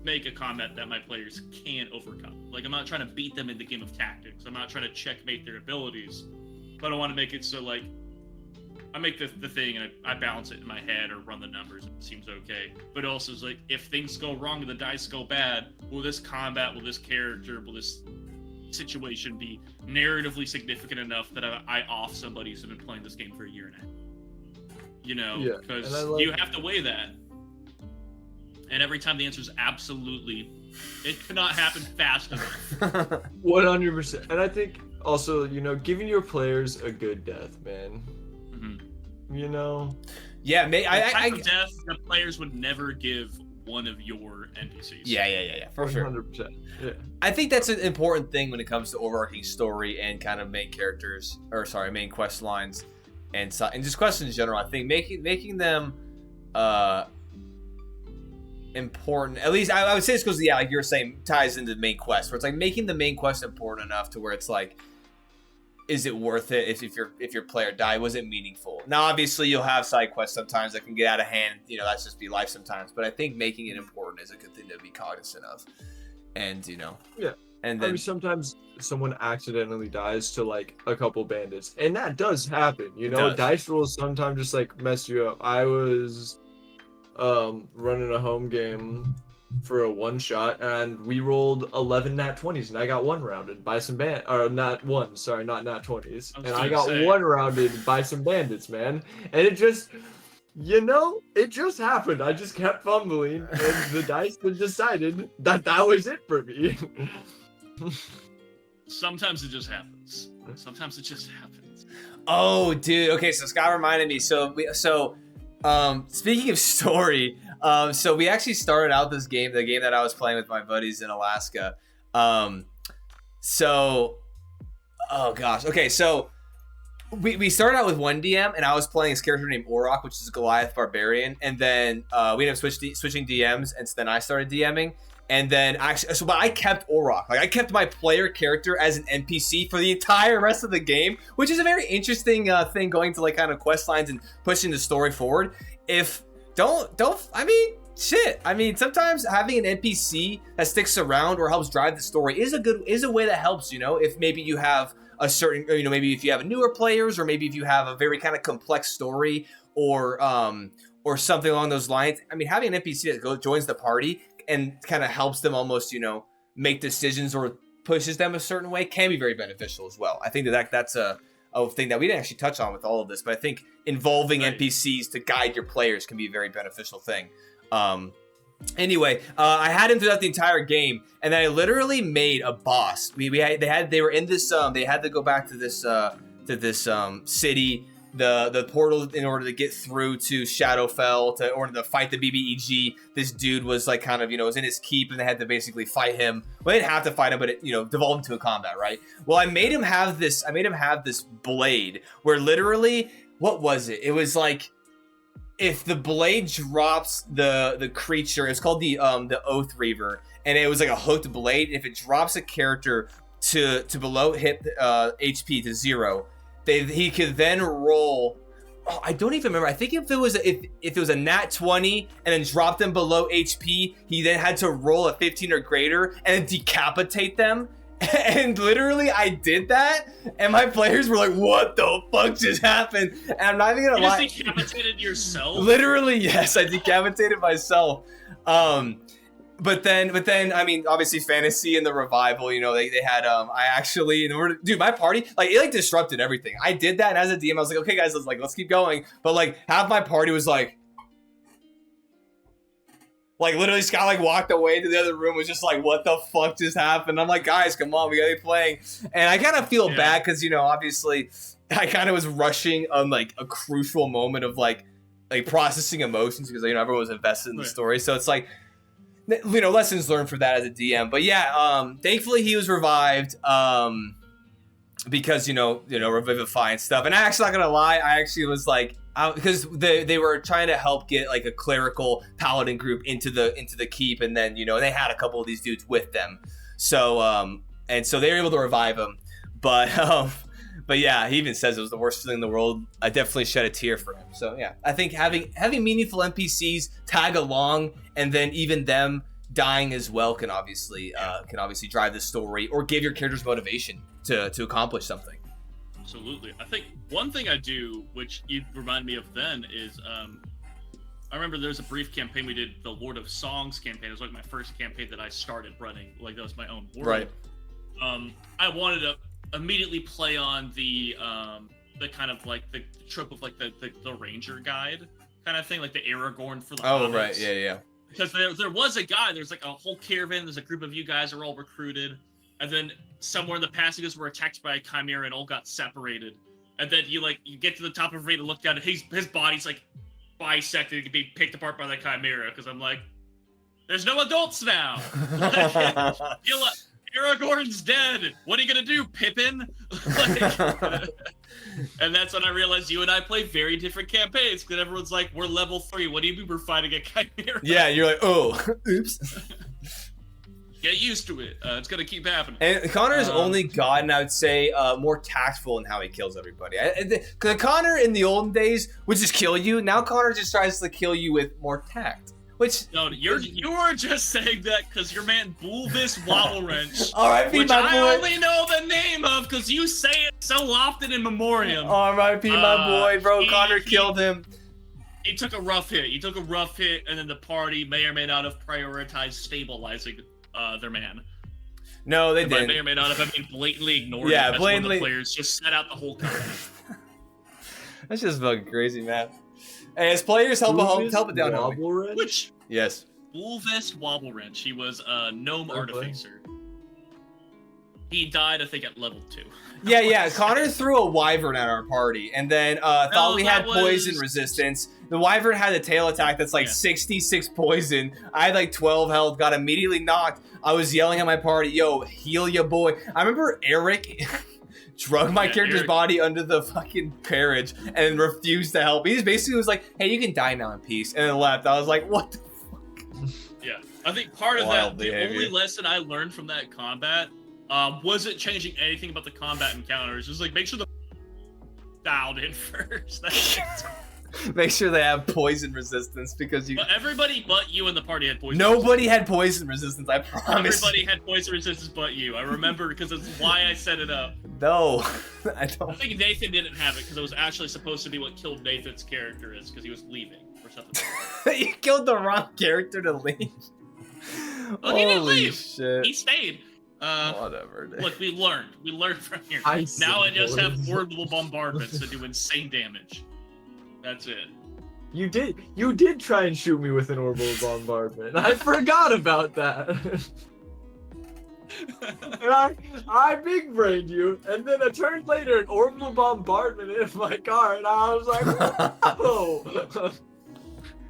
make a combat that my players can overcome. Like, I'm not trying to beat them in the game of tactics. I'm not trying to checkmate their abilities, but I want to make it so like I make the thing and I balance it in my head or run the numbers. It seems okay. But also it's like, if things go wrong and the dice go bad, will this combat, will this character, will this situation be narratively significant enough that I off somebody who's been playing this game for a year and a half? You know, because you have to weigh that. And every time the answer is absolutely, it cannot happen fast enough. 100%. And I think also, giving your players a good death, man. Yeah, death the players would never give one of your NPCs. Yeah, for sure. 100%. Yeah. I think that's an important thing when it comes to overarching story and kind of main quest lines and just quests in general. I think making them important. At least I would say this because like you were saying, ties into the main quest, where it's like making the main quest important enough to where it's like, is it worth it if your player died? Was it meaningful? Now, obviously, you'll have side quests sometimes that can get out of hand. That's just be life sometimes. But I think making it important is a good thing to be cognizant of. And yeah. And then sometimes someone accidentally dies to like a couple bandits, and that does happen. Dice rolls sometimes just like mess you up. I was running a home game for a one shot, and we rolled 11 nat 20s, and I got one rounded by some not nat 20s, and I got one rounded by some bandits, man. And it just it just happened. I just kept fumbling, and the dice decided that was it for me. Sometimes it just happens. Oh, dude. Okay, so Scott reminded me. So speaking of story, so we actually started out this game, the game that I was playing with my buddies in Alaska. Oh gosh. Okay, so we started out with one DM, and I was playing this character named Orok, which is Goliath Barbarian, and then we ended up switching DMs, and so then I started DMing, and then but I kept Orok. Like, I kept my player character as an NPC for the entire rest of the game, which is a very interesting thing going to like kind of quest lines and pushing the story forward. Sometimes having an NPC that sticks around or helps drive the story is a way that helps, if maybe you have a certain, maybe if you have newer players, or maybe if you have a very kind of complex story or something along those lines. I mean, having an NPC that joins the party and kind of helps them almost, make decisions or pushes them a certain way can be very beneficial as well. I think that's a thing that we didn't actually touch on with all of this, but I think involving NPCs to guide your players can be a very beneficial thing. Anyway, I had him throughout the entire game, and then I literally made a boss. They were in this they had to go back to this city, the portal, in order to get through to Shadowfell in order to fight the BBEG. This dude was like kind of, was in his keep, and they had to basically fight him. Well, they didn't have to fight him, but it, devolved into a combat, right? Well, I made him have this blade where literally, what was it? It was like, if the blade drops the creature, it's called the Oath Reaver, and it was like a hooked blade. If it drops a character to below hit HP to 0, he could then roll. Oh, I don't even remember. I think if it was a nat 20 and then drop them below HP, he then had to roll a 15 or greater and then decapitate them. And literally, I did that, and my players were like, "What the fuck just happened?" And I'm not even gonna lie. You just decapitated yourself? Literally, yes, I decapitated myself. But then, I mean, obviously, fantasy and the revival. You know, they had I actually, in order, dude, my party it disrupted everything. I did that, and as a DM, I was like, okay, guys, let's keep going. But like, half my party was like literally, Scott walked away to the other room, was just like, what the fuck just happened? I'm like, guys, come on, we gotta be playing. And I kind of feel bad because, you know, obviously I kind of was rushing on like a crucial moment of like processing emotions because, you know, everyone was invested in the story. So it's like, you know, lessons learned for that as a DM. But yeah, thankfully he was revived because, you know, revivify and stuff. And I'm actually not gonna lie, I actually was like, because they were trying to help get like a clerical paladin group into the keep, and then, you know, they had a couple of these dudes with them, so and so they were able to revive him, but yeah, he even says it was the worst feeling in the world. I definitely shed a tear for him. So yeah, I think having meaningful NPCs tag along, and then even them dying as well can obviously drive the story or give your characters motivation to accomplish something. Absolutely. I think one thing I do, which you remind me of then, is I remember there was a brief campaign we did, the Lord of Songs campaign. It was like my first campaign that I started running. Like, that was my own world. Right. I wanted to immediately play on the kind of like the trope of like the ranger guide kind of thing, like the Aragorn for the hobbits. Right. Yeah. Because there was a guy, there's like a whole caravan, there's a group of you guys are all recruited, and then somewhere in the passages were attacked by a chimera and all got separated. And then you get to the top of a ring and look down, and his body's like bisected and being picked apart by the chimera. Because I'm like, there's no adults now. Aragorn's dead. What are you gonna do, Pippin? And that's when I realized you and I play very different campaigns. Because everyone's like, we're level 3. What do you mean we're fighting a chimera? Yeah, you're like, oh, oops. Get used to it. It's gonna keep happening. And Connor has only gotten, I would say, more tactful in how he kills everybody. Because Connor in the olden days would just kill you. Now Connor just tries to kill you with more tact. Which no, you were just saying that because your man Bulvis Wobble Wrench, R.I.P. which my boy. I only know the name of because you say it so often in memoriam. R.I.P. my boy, bro. Connor killed him. He took a rough hit. He took a rough hit, and then the party may or may not have prioritized stabilizing their man. No, they didn't. May or may not have. I mean, blatantly ignored. Yeah, it. That's blatantly. One of the players just sat out the whole time. That's just fucking crazy, man. Hey, as players help it down. Which yes. Bulvis Wobble Wrench. He was a gnome artificer. He died, I think, at level 2. Yeah. Connor threw a wyvern at our party, and then thought we had poison resistance. The wyvern had a tail attack that's like 66 poison. I had like 12 health, got immediately knocked. I was yelling at my party, yo, heal ya boy. I remember Eric drug my character's body under the fucking carriage and refused to help. He just basically was like, hey, you can die now in peace, and then left. I was like, what the fuck? Yeah, I think part of that, the only lesson I learned from that combat wasn't changing anything about the combat encounters. It was like, make sure the dialed in first. Make sure they have poison resistance because you. But everybody but you in the party had poison. Nobody had poison resistance. I promise. Everybody had poison resistance but you. I remember because that's why I set it up. No, I don't. I think Nathan didn't have it because it was actually supposed to be what killed Nathan's character is because he was leaving or something. You killed the wrong character to leave. Well, he didn't Holy leave. shit. He stayed. Whatever. Dude. Look, we learned from here. Now I just have orbital bombardments that do insane damage. That's it. You did try and shoot me with an orbital bombardment. I forgot about that. And I big brained you, and then a turn later, an orbital bombardment hit my car, and I was like, oh.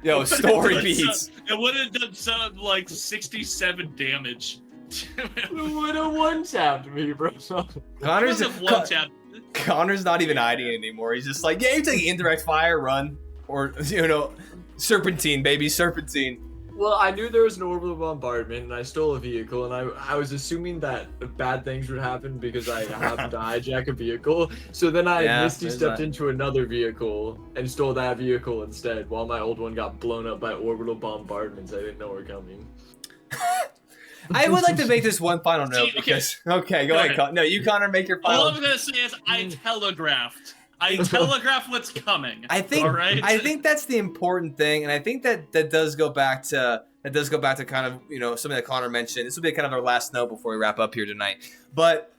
Yo, story beats. It would have done something like 67 damage. It would have one-tapped me, bro. Connor's not even hiding anymore. He's just like, yeah, you take indirect fire, run. Or, serpentine, baby, serpentine. Well, I knew there was an orbital bombardment, and I stole a vehicle, and I was assuming that bad things would happen because I happened to hijack a vehicle. So then I Yeah, misty there's stepped that. into another vehicle and stole that vehicle instead, while my old one got blown up by orbital bombardments I didn't know were coming. I would like to make this one final note See, okay. because okay, go ahead. No, you Connor, make your All final. I'm gonna say is I telegraphed what's coming. I think all right? I think that's the important thing, and I think that does go back to kind of something that Connor mentioned. This will be kind of our last note before we wrap up here tonight. But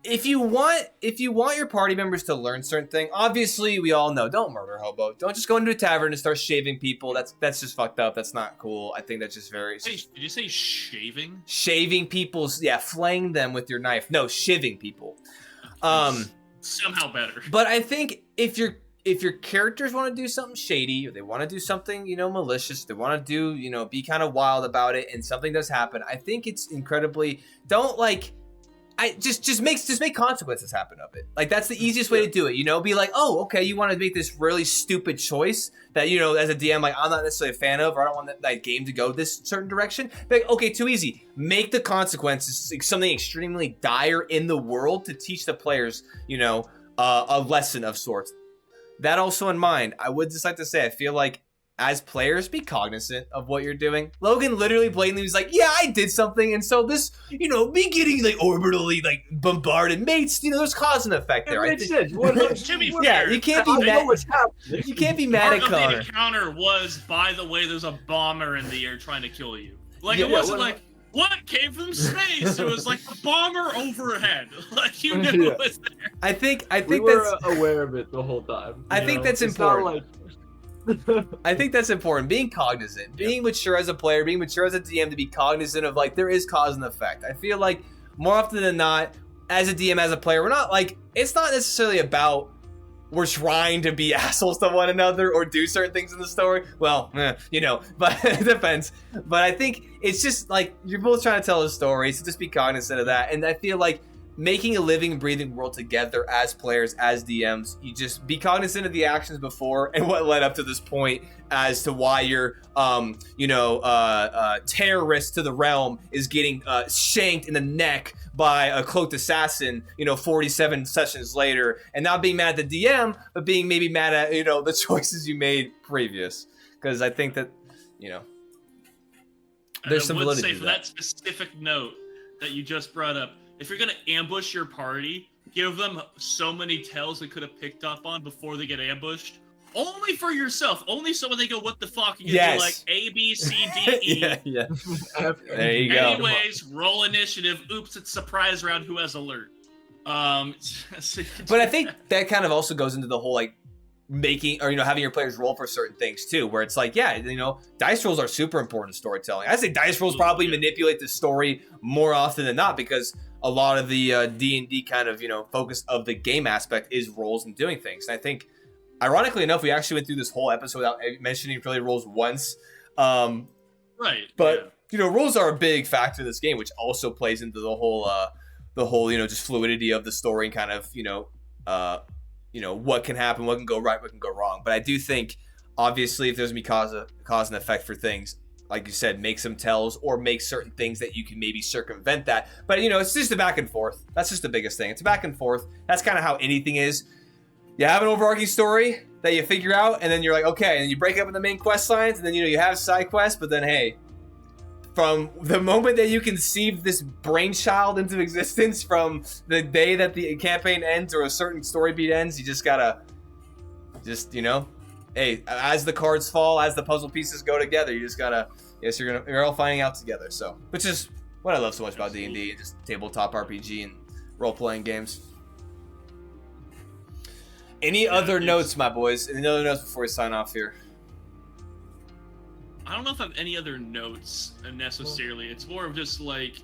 if you want your party members to learn certain things, obviously we all know don't murder hobo. Don't just go into a tavern and start shaving people. That's just fucked up. That's not cool. I think that's just very. Hey, did you say shaving? Shaving people's flaying them with your knife. No, shivving people. Somehow better. But I think if your characters want to do something shady, or they want to do something, malicious, they want to do, be kind of wild about it, and something does happen, I think it's incredibly just make consequences happen of it. Like that's the easiest way to do it, be like, oh, okay, you want to make this really stupid choice that, as a DM, like I'm not necessarily a fan of, or I don't want that game to go this certain direction. Like, okay, too easy. Make the consequences something extremely dire in the world to teach the players, a lesson of sorts. That also in mind, I would just like to say, I feel like as players, be cognizant of what you're doing. Logan literally blatantly was like, yeah, I did something, and so this, me getting like orbitally like bombarded mates, there's cause and effect there. It makes sense. To be fair, You can't be I know mad. what's happening. You can't be mad at part of Connor. the encounter was, by the way, there's a bomber in the air trying to kill you. Like Yeah, it wasn't well- like what came from space. It was like a bomber overhead. Like you knew Yeah. it was there. I think We that's were aware of it the whole time. I think that's It's not important. like- I think that's important. Being cognizant, being mature as a player, being mature as a DM, to be cognizant of like there is cause and effect. I feel like more often than not, as a DM, as a player, we're not like it's not necessarily about we're trying to be assholes to one another or do certain things in the story. Well, but it depends. But I think it's just like you're both trying to tell a story, so just be cognizant of that. And I feel like making a living, breathing world together as players, as DMs, you just be cognizant of the actions before and what led up to this point as to why your, terrorist to the realm is getting shanked in the neck by a cloaked assassin, 47 sessions later, and not being mad at the DM, but being maybe mad at, the choices you made previous. Because I think that, there's some I would validity say to for that. that specific note that you just brought up, if you're gonna ambush your party, give them so many tells they could have picked up on before they get ambushed. Only for yourself. Only so when they go, what the fuck? You can Yes. do like A, B, C, D, E. yeah. There you go. Anyways, roll initiative. Oops, it's surprise round. Who has alert? But I think that kind of also goes into the whole like making or having your players roll for certain things too, where it's like, dice rolls are super important in storytelling. I say dice rolls probably manipulate the story more often than not because a lot of the D&D kind of focus of the game aspect is rolls and doing things. And I think, ironically enough, we actually went through this whole episode without mentioning really rolls once. right. But rolls are a big factor in this game, which also plays into the whole just fluidity of the story and kind of what can happen, what can go right, what can go wrong. But I do think, obviously, if there's gonna be cause and effect for things, like you said, make some tells or make certain things that you can maybe circumvent that. But it's just a back and forth. That's just the biggest thing. It's a back and forth. That's kind of how anything is. You have an overarching story that you figure out, and then you're like, okay, and you break up in the main quest lines, and then you have side quests. But then, hey, from the moment that you conceive this brainchild into existence, from the day that the campaign ends or a certain story beat ends, you just gotta, hey, as the cards fall, as the puzzle pieces go together, you just gotta, you're all finding out together. So, which is what I love so much about D&D and just tabletop RPG and role-playing games. Any other notes, my boys? Any other notes before we sign off here? I don't know if I have any other notes necessarily. It's more of just like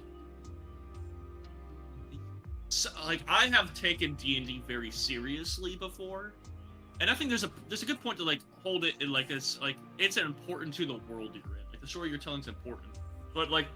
I have taken D&D very seriously before, and I think there's a good point to like hold it in like this, like it's important to the world you're in. Like the story you're telling is important, but like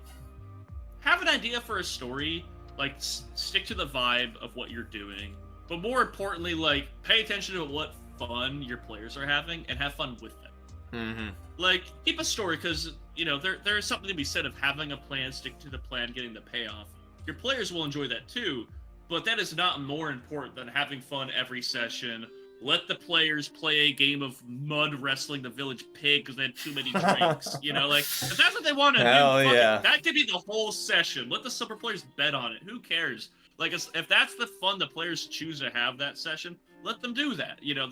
have an idea for a story, like stick to the vibe of what you're doing, but more importantly, like pay attention to what fun your players are having and have fun with them. Mm-hmm. Like, keep a story, because, you know, there is something to be said of having a plan, stick to the plan, getting the payoff. Your players will enjoy that too, but that is not more important than having fun every session. Let the players play a game of mud wrestling the village pig because they had too many drinks. You know, like, if that's what they want to do, yeah. that could be the whole session. Let the super players bet on it. Who cares? Like, if that's the fun the players choose to have that session, let them do that. You know,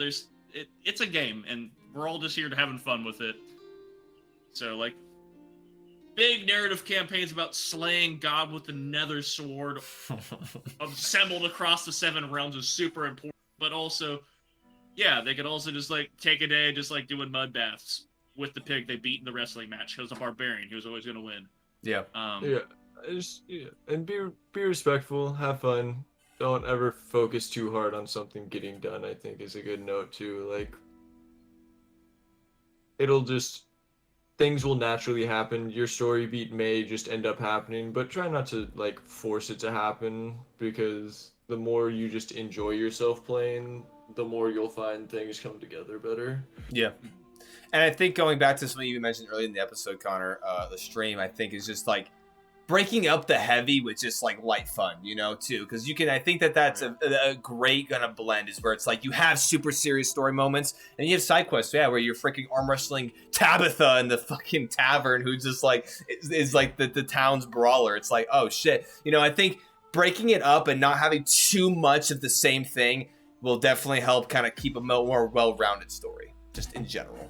it's a game, and we're all just here to having fun with it. So, like, big narrative campaigns about slaying God with the nether sword assembled across the 7 realms is super important. But also, yeah, they could also just, like, take a day just, like, doing mud baths with the pig they beat in the wrestling match. Because a barbarian, he was always going to win. Yeah. And be respectful, have fun. Don't ever focus too hard on something getting done, I think is a good note too. Like, things will naturally happen. Your story beat may just end up happening, but try not to, like, force it to happen, because the more you just enjoy yourself playing, the more you'll find things come together better. Yeah. And I think going back to something you mentioned earlier in the episode, Connor, the stream, I think is just like breaking up the heavy with just like light fun, you know, too. Because I think that's a great kind of blend, is where it's like you have super serious story moments and you have side quests, where you're freaking arm wrestling Tabitha in the fucking tavern, who just like is like the town's brawler. It's like, oh shit. You know, I think breaking it up and not having too much of the same thing will definitely help kind of keep a more well-rounded story, just in general.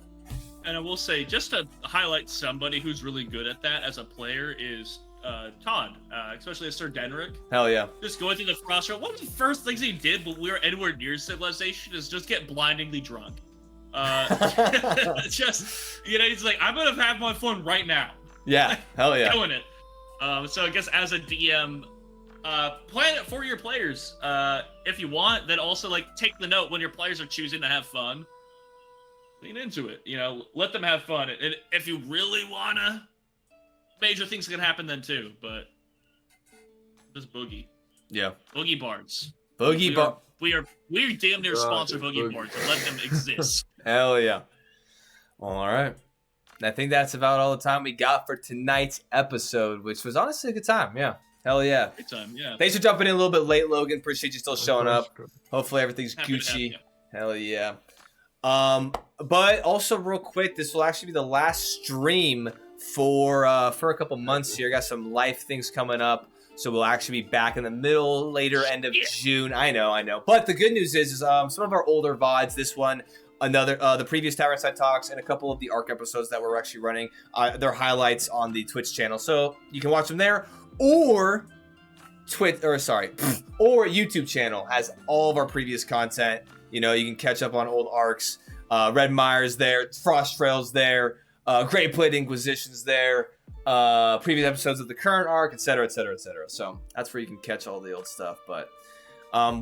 And I will say, just to highlight somebody who's really good at that as a player is Todd, especially as Sir Denric. Hell yeah. Just going through the crossroad. One of the first things he did when we were anywhere near civilization is just get blindingly drunk. Just, you know, he's like, I'm going to have my fun right now. Yeah, hell yeah. Doing it. So I guess as a DM, plan it for your players if you want. Then also, like, take the note when your players are choosing to have fun. Lean into it, you know, let them have fun. And if you really wanna, major things can happen then too, but just boogie. Yeah. Boogie bards. We are damn near sponsor boogie bards and let them exist. Hell yeah. Well, all right. I think that's about all the time we got for tonight's episode, which was honestly a good time. Yeah. Hell yeah. Good time, yeah. Thanks for jumping in a little bit late, Logan. Appreciate you still showing up. Hopefully everything's Happy Gucci. Hell yeah. But also real quick, this will actually be the last stream for a couple months here. Got some life things coming up, so we'll actually be back in the later end of June. I know. But the good news is some of our older VODs, this one, another, the previous Tavernside Talks, and a couple of the ARC episodes that we're actually running, they're highlights on the Twitch channel, so you can watch them there, or YouTube channel has all of our previous content. You know, you can catch up on old arcs. Red Mire's there, Frost Trail's there, Great Plate Inquisition's there, previous episodes of the current arc, etc., etc., etc. So that's where you can catch all the old stuff. But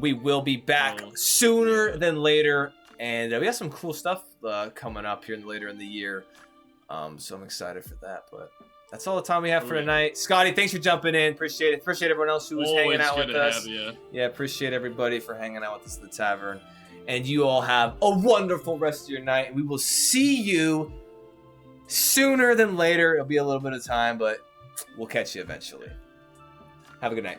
we will be back sooner than later, and we got some cool stuff coming up here later in the year. So I'm excited for that. But that's all the time we have for tonight. Scotty, thanks for jumping in. Appreciate it. Appreciate everyone else who was hanging out with us. Yeah, appreciate everybody for hanging out with us at the tavern. And you all have a wonderful rest of your night. And we will see you sooner than later. It'll be a little bit of time, but we'll catch you eventually. Have a good night.